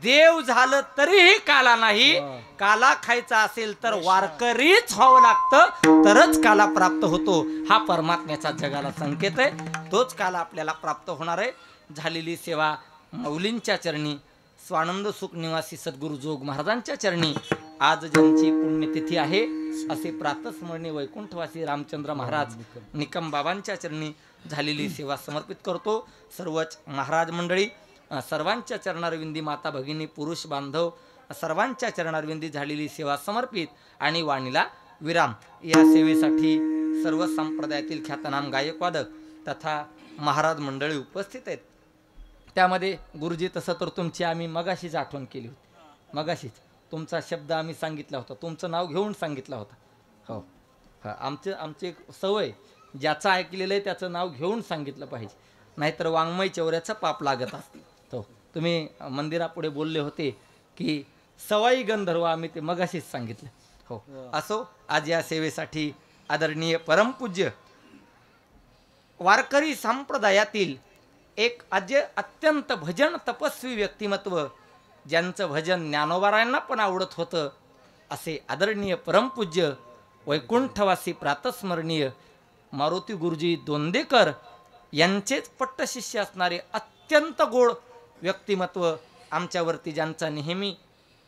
देव झालं तरीही काला नाही. काला खायचा असेल तर वारकरीच व्हावं लागतं तरच काला प्राप्त होतो. हा परमात्म्याचा जगाला संकेत आहे. तोच काला आपल्याला प्राप्त होणार आहे. झालेली सेवा माऊलींच्या चरणी स्वानंद सुख निवासी सद्गुरू जोग महाराजांच्या चरणी आज ज्यांची पुण्यतिथी आहे असे प्रातस्मरणीय वैकुंठवासी रामचंद्र महाराज निकम बाबांच्या चरणी झालेली सेवा समर्पित करतो. सर्वच महाराज मंडळी सर्वांच्या चरणारविंदी माता भगिनी पुरुष बांधव सर्वांच्या चरणारविंदी झालेली सेवा समर्पित आणि वाणीला विराम. या सेवेसाठी सर्व संप्रदायातील ख्यातनाम गायकवादक तथा महाराज मंडळी उपस्थित आहेत. त्यामध्ये गुरुजी तसं तर तुमची आम्ही मगाशीच आठवण केली होती. मगाशीच तुमचा शब्द आम्ही सांगितला होता. तुमचं नाव घेऊन सांगितलं होतं. हो हां आमची एक सवय ज्याचं ऐकलेलं आहे त्याचं नाव घेऊन सांगितलं पाहिजे. नाहीतर वाङ्मय चौऱ्याचं पाप लागत असते. तो तुम्ही मंदिरापुढे बोलले होते की सवाई गंधर्व आम्ही ते मगाशीच सांगितलं. हो असो. आज या सेवेसाठी आदरणीय परमपूज्य वारकरी संप्रदायातील एक अत्यंत भजन तपस्वी व्यक्तिमत्व ज्यांचं भजन ज्ञानोबारायांना पण आवडत होतं असे आदरणीय परमपूज्य वैकुंठवासी प्रातस्मरणीय मारुती गुरुजी दोंदेकर यांचेच पट्टशिष्य असणारे अत्यंत गोड व्यक्तिमत्व आमच्यावरती ज्यांचा नेहमी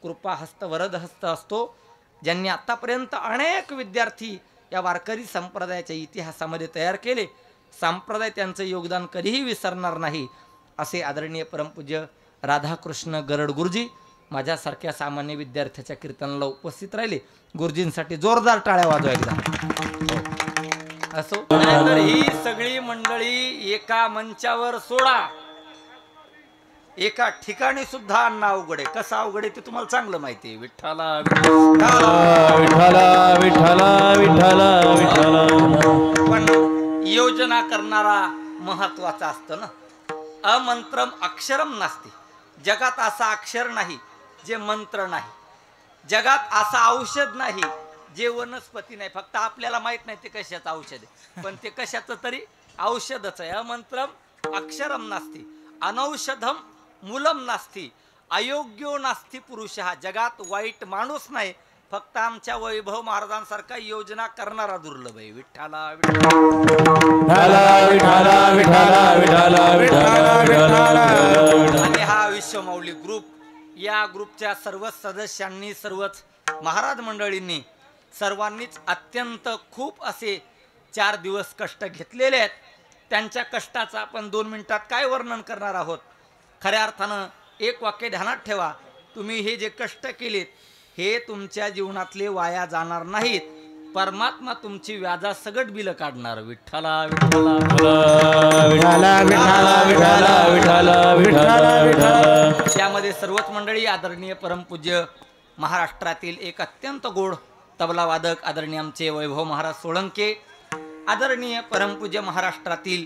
कृपाहस्त वरदहस्त असतो. ज्यांनी आत्तापर्यंत अनेक विद्यार्थी या वारकरी संप्रदायाच्या इतिहासामध्ये तयार केले. संप्रदाय त्यांचं योगदान कधीही विसरणार नाही असे आदरणीय परमपूज्य राधाकृष्ण गरड गुरुजी माझ्यासारख्या सामान्य विद्यार्थ्याच्या कीर्तनाला उपस्थित राहिले. गुरुजींसाठी जोरदार टाळ्या वाजवा एकदा. असो नाहीतर ही सगळी मंडळी एका मंचावर सोडा, एका ठिकाणी सुद्धा आणणं अवघड आहे. कसं अवघड आहे ते तुम्हाला चांगलं माहिती आहे. विठ्ठला विठ्ठला विठ्ठला विठ्ठला विठ्ठला. पण योजना करणारा महत्वाचा असतं ना. अमंत्रम अक्षरम नास्ति. जगात असा अक्षर नाही जे मंत्र नाही. जगात असं औषध नाही जे वनस्पती नाही. फक्त आपल्याला माहित नाही ते कशाचं औषध आहे, पण ते कशाचं तरी औषधच आहे. अमंत्रम अक्षरम नास्ति अनौषधम मूलम नास्ति अयोग्यो नास्ति पुरुष. हा जगात वाईट माणूस नाही, फक्त आमच्या वैभव महाराजांसारखा योजना करणारा दुर्लभ आहे. विठ्ठला आणि हा विश्वमाऊली ग्रुप, या ग्रुपच्या सर्व सदस्यांनी, सर्वच महाराज मंडळींनी, सर्वांनीच अत्यंत खूप असे 4 दिवस कष्ट घेतलेले आहेत. त्यांच्या कष्टाचं आपण 2 मिनिटात काय वर्णन करणार आहोत. खऱ्या अर्थानं एक वाक्य ध्यानात ठेवा. तुम्ही हे जे कष्ट केलेत हे तुमच्या जीवनातले वाया जाणार नाहीत. परमात्मा तुमची व्याजा सगट बिल काढणार. विठ्ठला विठ्ठला त्यामध्ये सर्वच मंडळी आदरणीय परमपूज्य महाराष्ट्रातील एक अत्यंत गोड तबला वादक आदरणीय आमचे वैभव महाराज सोळंके, आदरणीय परमपूज्य महाराष्ट्रातील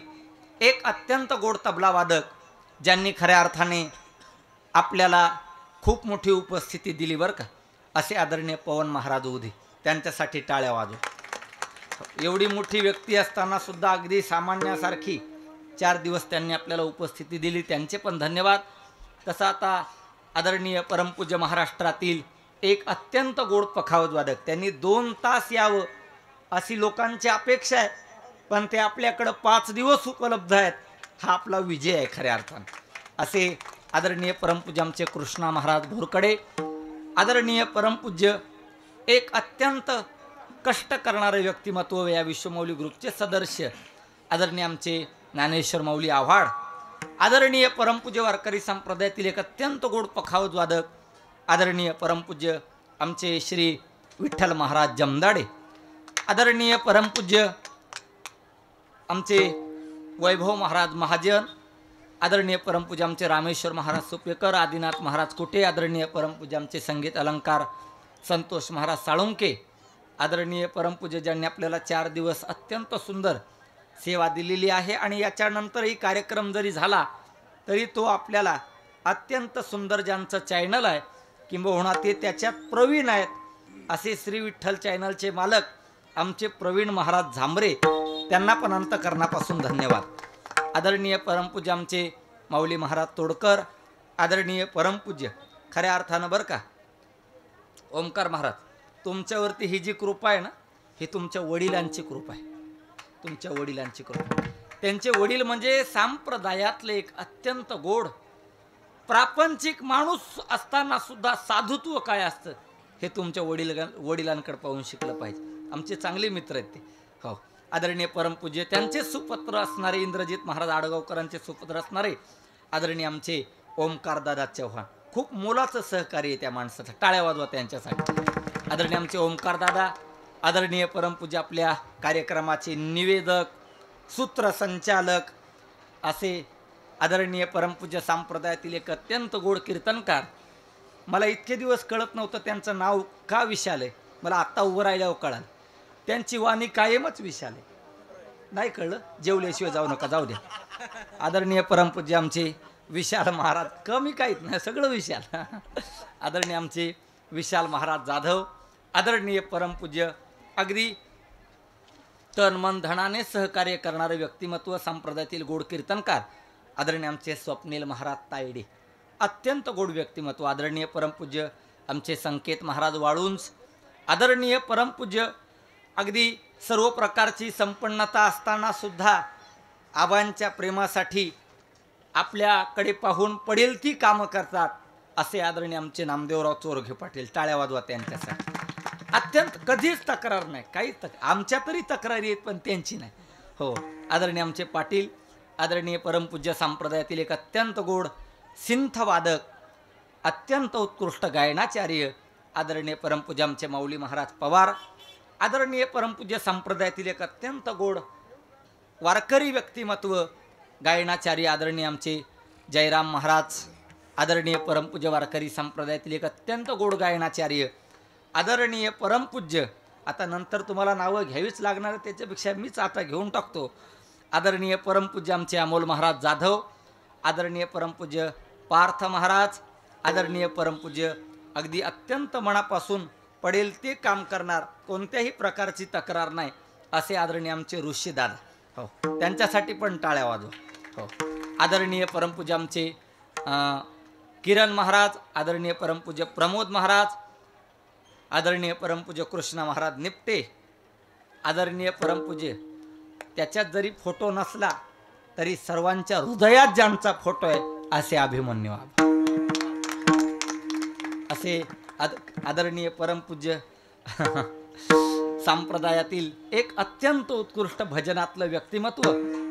एक अत्यंत गोड तबला वादक ज्यांनी खऱ्या अर्थाने आपल्याला खूप मोठी उपस्थिती दिली बरं का, असे आदरणीय पवन महाराज उदे. त्यांच्यासाठी टाळ्या वाजव. एवढी मोठी व्यक्ती असताना सुद्धा अगदी सामान्यासारखी 4 दिवस त्यांनी आपल्याला उपस्थिती दिली, त्यांचे पण धन्यवाद. तसं आता आदरणीय परमपूज्य महाराष्ट्रातील एक अत्यंत गोड पखावत वादक, त्यांनी 2 तास यावं अशी लोकांची अपेक्षा आहे, पण ते आपल्याकडं 5 दिवस उपलब्ध आहेत. हा आपला विजय आहे खऱ्या अर्थानं. असे आदरणीय परमपूज्य आमचे कृष्णा महाराज भोरकडे, आदरणीय परमपूज्य एक अत्यंत कष्ट करणारे व्यक्तिमत्व या विश्वमाऊली ग्रुपचे सदस्य आदरणीय आमचे ज्ञानेश्वर माऊली आव्हाड, आदरणीय परमपूज्य वारकरी संप्रदायातील एक अत्यंत गोड पखावत वादक आदरणीय परमपूज्य आमचे श्री विठ्ठल महाराज जमदाडे, आदरणीय परमपूज्य आमचे वैभव महाराज महाजन, आदरणीय परमपूज्य आमचे रामेश्वर महाराज सुपेकर, आदिनाथ महाराज कुटे, आदरणीय परमपूज्य आमचे संगीत अलंकार संतोष महाराज साळुंके, आदरणीय परमपूज्य ज्यांनी आपल्याला 4 दिवस अत्यंत सुंदर सेवा दिलेली आहे. आणि याच्यानंतरही कार्यक्रम जरी झाला तरी तो आपल्याला अत्यंत सुंदर ज्यांचं चॅनल आहे किंबहुना ते त्याच्यात प्रवीण आहेत असे श्री विठ्ठल चॅनलचे मालक आमचे प्रवीण महाराज झांबरे, त्यांना पण अंतःकरणापासून धन्यवाद. आदरणीय परमपूज्य आमचे माऊली महाराज तोडकर, आदरणीय परमपूज्य खऱ्या अर्थानं बरं का ओमकार महाराज, तुमच्यावरती ही जी कृपा आहे ना, ही तुमच्या वडिलांची कृपा आहे. तुमच्या वडिलांची कृपा. त्यांचे वडील म्हणजे संप्रदायातले एक अत्यंत गोड प्रापंचिक माणूस असताना सुद्धा साधुत्व काय असतं हे तुमच्या वडिलांकडे पाहून शिकलं पाहिजे. आमचे चांगले मित्र आहेत ते. हो, आदरणीय परमपूज्य त्यांचे सुपुत्र असणारे इंद्रजित महाराज आडगावकरांचे सुपुत्र असणारे आदरणीय आमचे ओमकार दादा चव्हाण, खूप मोलाचं सहकार्य आहे त्या माणसाचं. टाळ्या वाजवा त्यांच्यासाठी. आदरणीय आमचे ओमकार दादा, आदरणीय परमपूज्य आपल्या कार्यक्रमाचे निवेदक, सूत्रसंचालक असे आदरणीय परमपूज्य संप्रदायातील एक अत्यंत गोड कीर्तनकार. मला इतके दिवस कळत नव्हतं त्यांचं नाव का विशाल आहे, मला आत्ता उभं राहिल्यावर कळालं. त्यांची वाणी कायमच विशाल आहे. नाही कळलं, जेवल्याशिवाय जाऊ नका, जाऊ द्या. आदरणीय परमपूज्य आमचे विशाल महाराज, कमी काहीच नाही, सगळं विशाल. आदरणीय आमचे विशाल महाराज जाधव, आदरणीय परमपूज्य अगदी तन मन धनाने सहकार्य करणारे व्यक्तिमत्व संप्रदायातील गोड कीर्तनकार आदरणीय आमचे स्वप्नील महाराज तायडे, अत्यंत गोड व्यक्तिमत्व. आदरणीय परमपूज्य आमचे संकेत महाराज वाळुंज, आदरणीय परमपूज्य अगदी सर्व प्रकारची संपन्नता असताना सुद्धा आबांच्या प्रेमासाठी आपल्याकडे पाहून पडेल ती कामं करतात असे आदरणीय आमचे नामदेवराव चोरघे पाटील. टाळ्या वाजवा त्यांच्यासाठी. अत्यंत कधीच तक्रार नाही, काही आमच्या तरी तक्रारी आहेत पण त्यांची नाही. हो, आदरणीय आमचे पाटील, आदरणीय परमपूज्य संप्रदायातील एक अत्यंत गोड सिंथवादक, अत्यंत उत्कृष्ट गायनाचार्य आदरणीय परमपूज्य आमचे माऊली महाराज पवार, आदरणीय परमपूज्य संप्रदायातील एक अत्यंत गोड वारकरी व्यक्तिमत्व गायनाचार्य आदरणीय आमचे जयराम महाराज, आदरणीय परमपूज्य वारकरी संप्रदायातील एक अत्यंत गोड गायनाचार्य आदरणीय परमपूज्य, आता नंतर तुम्हाला नावं घ्यावीच लागणार, त्याच्यापेक्षा मीच आता घेऊन टाकतो, आदरणीय परमपूज्य आमचे अमोल महाराज जाधव, आदरणीय परमपूज्य पार्थ महाराज, आदरणीय परमपूज्य अगदी अत्यंत मनापासून पडेल ते काम करणार, कोणत्याही प्रकारची तक्रार नाही असे आदरणीय आमचे ऋषीदादा, हो त्यांच्यासाठी पण टाळ्या वाजवा. हो आदरणीय परमपूज्य आमचे किरण महाराज, आदरणीय परमपूज्य प्रमोद महाराज, आदरणीय परमपूज्य कृष्णा महाराज निपटे, आदरणीय परमपूज्य त्याच्यात जरी फोटो नसला तरी सर्वांच्या हृदयात ज्यांचा फोटो आहे असे अभिमन्यू असे आदरणीय परमपूज्य संप्रदायातील एक अत्यंत उत्कृष्ट भजनातलं व्यक्तिमत्व.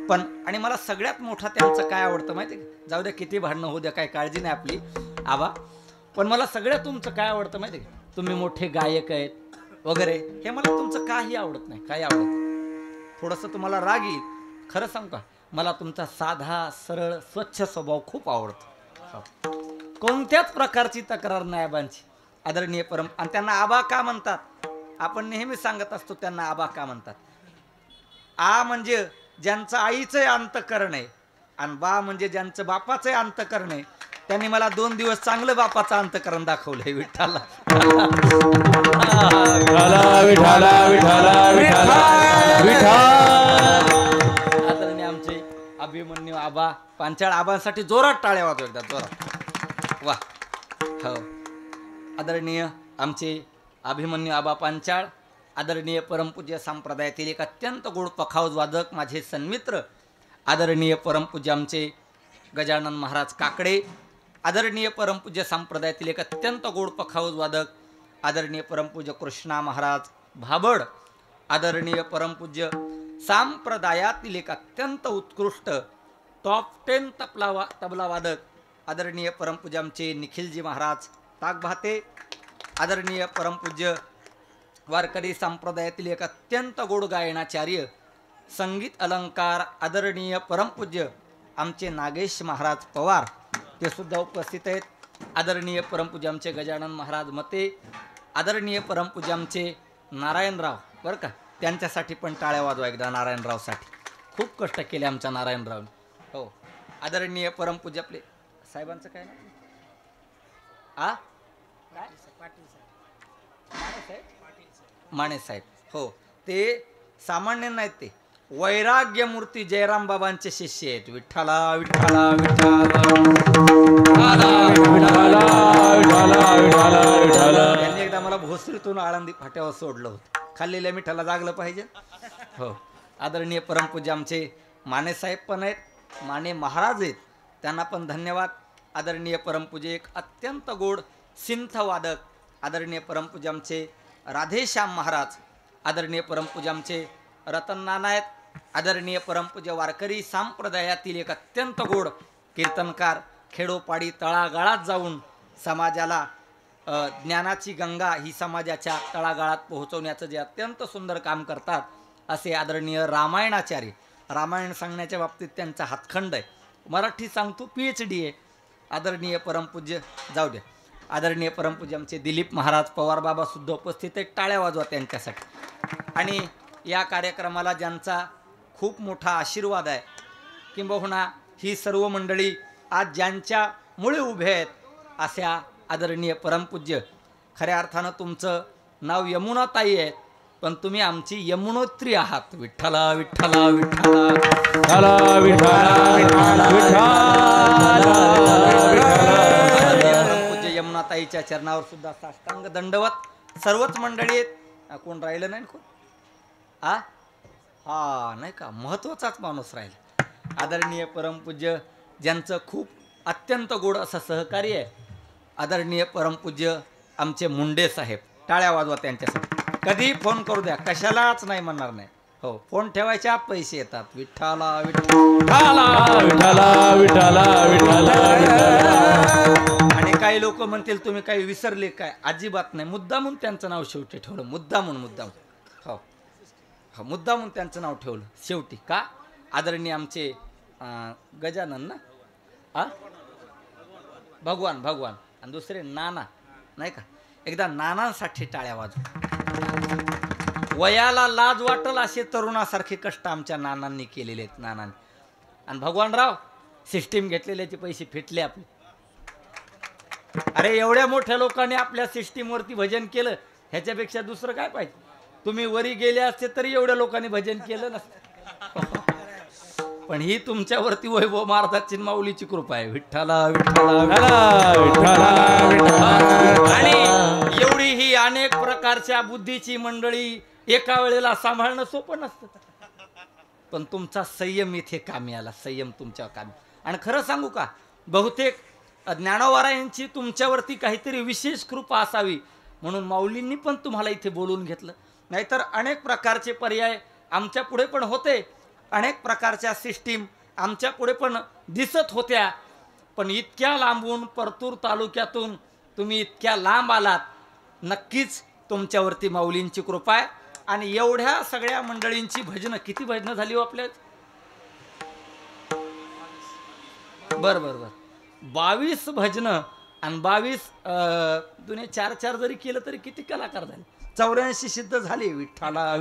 पण आणि मला सगळ्यात मोठा त्यांचं काय आवडतं माहिती आहे का, जाऊ द्या किती भांडणं होऊ द्या, काय काळजी नाही आपली आबा, पण मला सगळ्यात तुमचं काय आवडतं माहिती आहे का, तुम्ही मोठे गायक आहेत वगैरे, हे मला तुमचं काही आवडत नाही. काय आवडत, थोडंसं तुम्हाला राग येईल, खरं सांगू का, मला तुमचा साधा सरळ स्वच्छ स्वभाव खूप आवडतो. कोणत्याच प्रकारची तक्रार नाही आबांची. आदरणीय आणि त्यांना आबा का म्हणतात, आपण नेहमी सांगत असतो त्यांना आबा का म्हणतात. आ म्हणजे ज्यांचं आईचं अंतकरण आहे आणि बा म्हणजे ज्यांचं बापाचं अंतकरण आहे. त्यांनी मला 2 दिवस चांगलं बापाचं अंतकरण दाखवलंय. विठ्ठला आदरणीय आमचे अभिमन्यू आबा पांचाळ, आबांसाठी जोरात टाळ्या वाजवा एकदा जोरात. वा हो आदरणीय आमचे अभिमन्यू आबा पांचाळ, आदरणीय परमपूज्य संप्रदायातील एक अत्यंत गोड पखावज वादक माझे सन्मित्र, आदरणीय परमपूज्य आमचे गजानन महाराज काकडे, आदरणीय परमपूज्य संप्रदायातील एक अत्यंत गोड पखावज वादक आदरणीय परमपूज्य कृष्णा महाराज भाबड, आदरणीय परमपूज्य संप्रदायातील एक अत्यंत उत्कृष्ट टॉप 10 तबला वादक आदरणीय परमपूज्य आमचे निखिलजी महाराज ताकभाते, आदरणीय परमपूज्य वारकरी संप्रदायातील एक अत्यंत गोड गायनाचार्य संगीत अलंकार आदरणीय परमपूज्य आमचे नागेश महाराज पवार, ते सुद्धा उपस्थित आहेत. आदरणीय परमपूज्य आमचे गजानन महाराज मते, आदरणीय परमपूज्य आमचे नारायणराव, बरं का, त्यांच्यासाठी पण टाळ्या वाजवा एकदा. नारायणरावसाठी खूप कष्ट केले आमच्या नारायणरावने. हो आदरणीय परमपूज्य आपले साहेबांचं काय ना माने साहेब, हो ते सामान्य नाहीत, ते वैराग्य मूर्ती जयराम बाबांचे शिष्य आहेत. विठ्ठला विठ्ठला त्यांनी एकदा मला भोसरीतून आळंदी फाट्यावर सोडलं होतं. खाल्लेल्या मिठाला जागलं पाहिजे. हो आदरणीय परमपूज्य आमचे माने साहेब पण आहेत, माने महाराज आहेत, त्यांना पण धन्यवाद. आदरणीय परमपूज्य एक अत्यंत गोड सिंथवादक आदरणीय परमपूज्य आमचे राधेश्याम महाराज, आदरणीय परमपूज्य आमचे रतन नाना आहेत, आदरणीय परमपूज्य वारकरी संप्रदायातील एक अत्यंत गोड कीर्तनकार, खेडोपाडी तळागाळात जाऊन समाजाला ज्ञानाची गंगा ही समाजाच्या तळागाळात पोहोचवण्याचं जे अत्यंत सुंदर काम करतात असे आदरणीय रामायणाचार्य. रामायण सांगण्याच्या बाबतीत त्यांचा हातखंड आहे. मराठी सांगतो PhD आहे. आदरणीय परमपूज्य जाऊ द्या, आदरणीय परमपूज्य आमचे दिलीप महाराज पवार बाबा सुद्धा उपस्थित आहेत. टाळ्या वाजवा त्यांच्यासाठी. आणि या कार्यक्रमाला ज्यांचा खूप मोठा आशीर्वाद आहे, किंबहुना ही सर्व मंडळी आज ज्यांच्यामुळे उभे आहेत अशा आदरणीय परमपूज्य, खऱ्या अर्थानं तुमचं नाव यमुनाताई आहे, पण तुम्ही आमची यमुनोत्री आहात. विठ्ठला विठ्ठला विठ्ठला परमपूज्य यमुनाताईच्या चरणावर सुद्धा साष्टांग दंडवत. सर्वच मंडळी आहेत. कोण राहिलं नाही कोण? हा नाही का, महत्वाचाच माणूस राहिला. आदरणीय परमपूज्य ज्यांचं खूप अत्यंत गोड असं सहकार्य आहे, आदरणीय परमपूज्य आमचे मुंडे साहेब. टाळ्या वाजवा त्यांच्यासाठी. कधी फोन करू द्या, कशालाच नाही म्हणणार नाही. हो, फोन ठेवायच्या पैसे येतात. विठ्ठला विठ्ठला विठ्ठला विठ्ठला विठ्ठला आणि काही लोक म्हणतील तुम्ही काही विसरले काय? अजिबात नाही. मुद्दामून त्यांचं नाव शेवटी ठेवलं. मुद्दामून हो हो, मुद्दामून त्यांचं नाव ठेवलं शेवटी. का? आदरणीय आमचे गजानन ना, भगवान आणि दुसरे नाना, नाही का? एकदा नानांसाठी टाळ्या वाजव. वयाला लाज वाटल असे तरुणासारखे कष्ट आमच्या नानांनी केलेले आहेत. नानांनी आणि भगवानराव सिस्टीम घेतलेल्याचे पैसे फिटले आपले. अरे एवढ्या मोठ्या लोकांनी आपल्या सिस्टीमवरती भजन केलं, ह्याच्यापेक्षा दुसरं काय पाहिजे? तुम्ही वरी गेले असते तरी एवढ्या लोकांनी भजन केलं नसतं. पण ही तुमच्यावरती वैभव महाराजांची माऊलीची कृपा आहे. विठ्ठला विठ्ठला विठ्ठला. आणि एवढी ही अनेक प्रकारच्या बुद्धीची मंडळी एका वेळेला सांभाळणं सोपं नसतं. पण तुमचा संयम इथे कामी आला. संयम तुमच्या कामी. आणि खरं सांगू का, बहुतेक ज्ञानोबा यांची तुमच्यावरती काहीतरी विशेष कृपा असावी म्हणून माऊलींनी पण तुम्हाला इथे बोलवून घेतलं. नाहीतर अनेक प्रकारचे पर्याय आमच्या पुढे पण होते, अनेक प्रकारच्या सिस्टीम आमच्या पुढे पण दिसत होत्या. पण इतक्या लांबून परतूर तालुक्यातून तुम्ही इतक्या लांब आलात, नक्कीच तुमच्यावरती माऊलींची कृपा आहे. आणि एवढ्या सगळ्या मंडळींची भजनं, किती भजनं झाली हो आपल्या? बरं 22 भजनं आणि 22 दुने 4 जरी केलं तरी किती कलाकार झाले? 84 सिद्ध झाले. विठ्ठला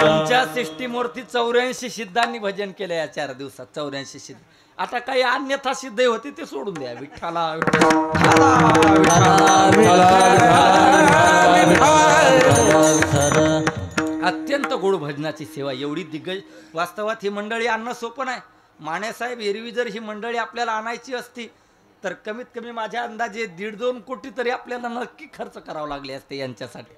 तुमच्या सिस्टीमवरती 84 सिद्धांनी भजन केलं या 4 दिवसात. 84 सिद्ध. आता काही अन्यथा सिद्ध होते ते सोडून द्या. विठ्ठला अत्यंत गोड भजनाची सेवा. एवढी दिग्गज. वास्तवात ही मंडळी आणणं सोपं नाही. मानेसाहेब, एरवी जर ही मंडळी आपल्याला आणायची असती तर कमीत कमी माझ्या अंदाजे 1.5-2 कोटी तरी आपल्याला नक्की खर्च करावं लागले असते यांच्यासाठी.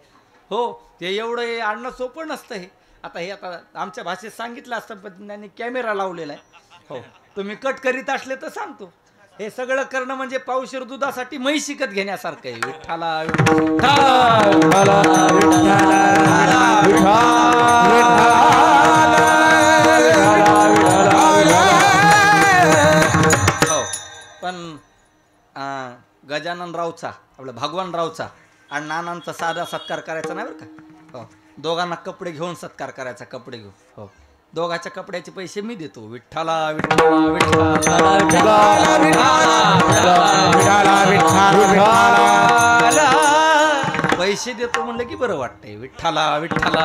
हो, ते एवढं आणणं सोपं नसतं. हे आता आमच्या भाषेत सांगितलं असतं, पण त्यांनी कॅमेरा लावलेला आहे. हो, तुम्ही कट करीत असले तर सांगतो. हे सगळं करणं म्हणजे पावशेर दुधासाठी म्हैस विकत घेण्यासारखं आहे. विठ्ठला हो, पण गजाननरावचा, आपल्या भगवानरावचा आणि नानांचा साधा सत्कार करायचा नाही बरं का. हो, दोघांना कपडे घेऊन सत्कार करायचा. कपडे घेऊन. हो, दोघाच्या कपड्याचे पैसे मी देतो. विठ्ठला पैसे देतो म्हणलं की बरं वाटतंय. विठ्ठला विठ्ठला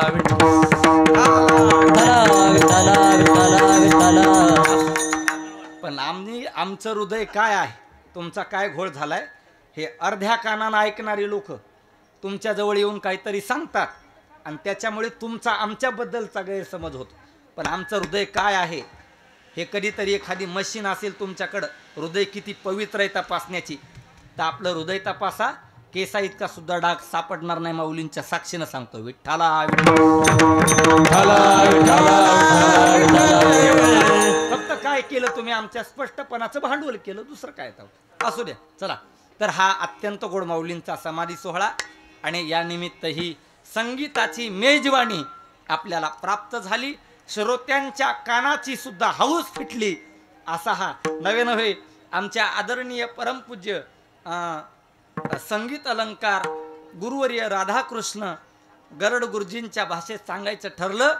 पण आमचं हृदय काय आहे, तुमचा काय घोळ झालाय, हे अर्ध्या कानानं ऐकणारी लोक तुमच्या जवळ येऊन काहीतरी सांगतात आणि त्याच्यामुळे तुमचा आमच्याबद्दलचा गैरसमज होतो. पण आमचं हृदय काय आहे हे कधीतरी एखादी मशीन असेल तुमच्याकडं, हृदय किती पवित्र आहे तपासण्याची, तर आपलं हृदय तपासा. केसा इतका सुद्धा डाग सापडणार नाही. माऊलींच्या साक्षीनं सांगतो. विठ्ठला फक्त काय केलं तुम्ही, आमच्या स्पष्टपणाचं भांडवल केलं, दुसरं काय असू द्या. चला, तर हा अत्यंत गोड माऊलींचा समाधी सोहळा आणि या निमित्त ही संगीताची मेजवानी आपल्याला प्राप्त झाली. श्रोत्यांच्या कानाची सुद्धा हौस फिटली. असा हा नवे आमच्या आदरणीय परमपूज्य संगीत अलंकार गुरुवर्य राधाकृष्ण गरड गुरुजींच्या भाषेत सांगायचं ठरलं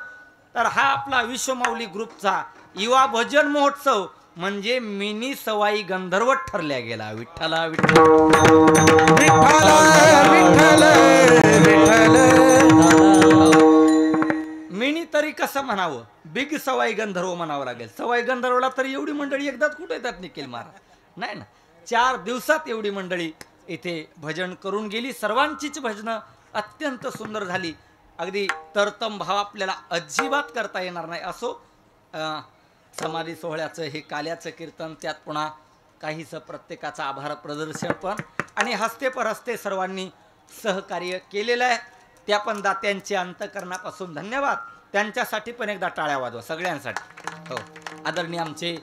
तर हा आपला विश्वमाऊली ग्रुपचा युवा भजन महोत्सव म्हणजे मिनी सवाई गंधर्व ठरल्या गेला. विठ्ठला मिनी तरी कसं म्हणावं, बिग सवाई गंधर्व म्हणावं लागेल. सवाई गंधर्वला तरी एवढी मंडळी एकदाच कुठे येतात निखिल महाराज? नाही ना, 4 दिवसात एवढी मंडळी इथे भजन करून गेली. सर्वांचीच भजनं अत्यंत सुंदर झाली. अगदी तरतम भाव आपल्याला अजिबात करता येणार नाही. असो, समाधी सोहळ्याचं हे काल्याचं कीर्तन, त्यात पुन्हा काहीसं प्रत्येकाचा आभार प्रदर्शन पण आणि हस्ते परहस्ते सर्वांनी सहकार्य केलेलं आहे. त्या पण दात्यांचे अंतकरणापासून धन्यवाद. त्यांच्यासाठी पण एकदा टाळ्या वाजवा सगळ्यांसाठी. हो, आदरणीय आमचे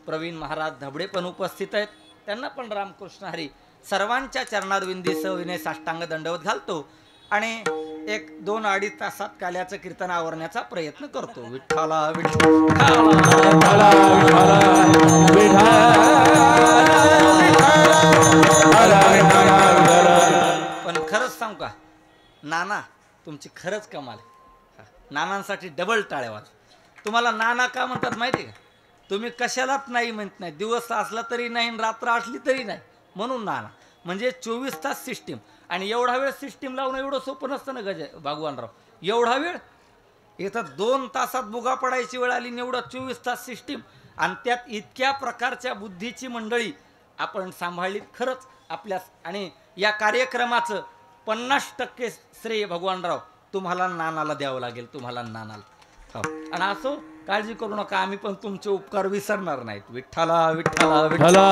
प्रवीण महाराज धबडे पण उपस्थित आहेत. त्यांना पण रामकृष्ण हरी सर्वांच्या चरणारविंदी सविनय साष्टांग दंडवत घालतो आणि एक 2-2.5 तासात काल्याचं कीर्तन आवरण्याचा प्रयत्न करतो. विठ्ठला विठ्ठला पण खरंच सांगू का नाना तुमची खरंच कमाल आहे. नानांसाठी डबल टाळ्या वाज. तुम्हाला नाना का म्हणतात माहिती आहे का? तुम्ही कशालाच नाही म्हणत नाही, दिवस असला तरी नाही रात्र असली तरी नाही, म्हणून नाना. म्हणजे 24 तास सिस्टीम. आणि एवढा वेळ सिस्टीम लावणं एवढं सोपं नसतं ना भगवानराव. एवढा वेळ इथं 2 तासात बुगा पडायची वेळ आली, एवढं 24 तास सिस्टीम. आणि त्यात इतक्या प्रकारच्या बुद्धीची मंडळी आपण सांभाळलीत खरंच आपल्यास. आणि या कार्यक्रमाचं 50% श्रेय भगवानराव तुम्हाला नानाला द्यावं लागेल, तुम्हाला नानाला. हो. आणि असो काळजी करू नका, आम्ही पण तुमचे उपकार विसरणार नाहीत. विठ्ठला विठ्ठला विठ्ठला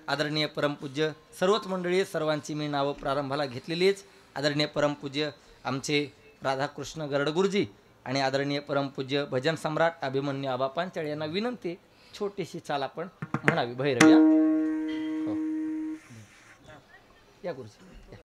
आदरणीय परमपूज्य सर्वच मंडळी, सर्वांची मी नावं प्रारंभाला घेतलेलीच. आदरणीय परमपूज्य आमचे राधाकृष्ण गरडगुरुजी आणि आदरणीय परमपूज्य भजन सम्राट अभिमन्यू आबा पांचाळ यांना विनंती, छोटीशी चाल आपण म्हणावी. भैरव या. हो. या गुरुजी.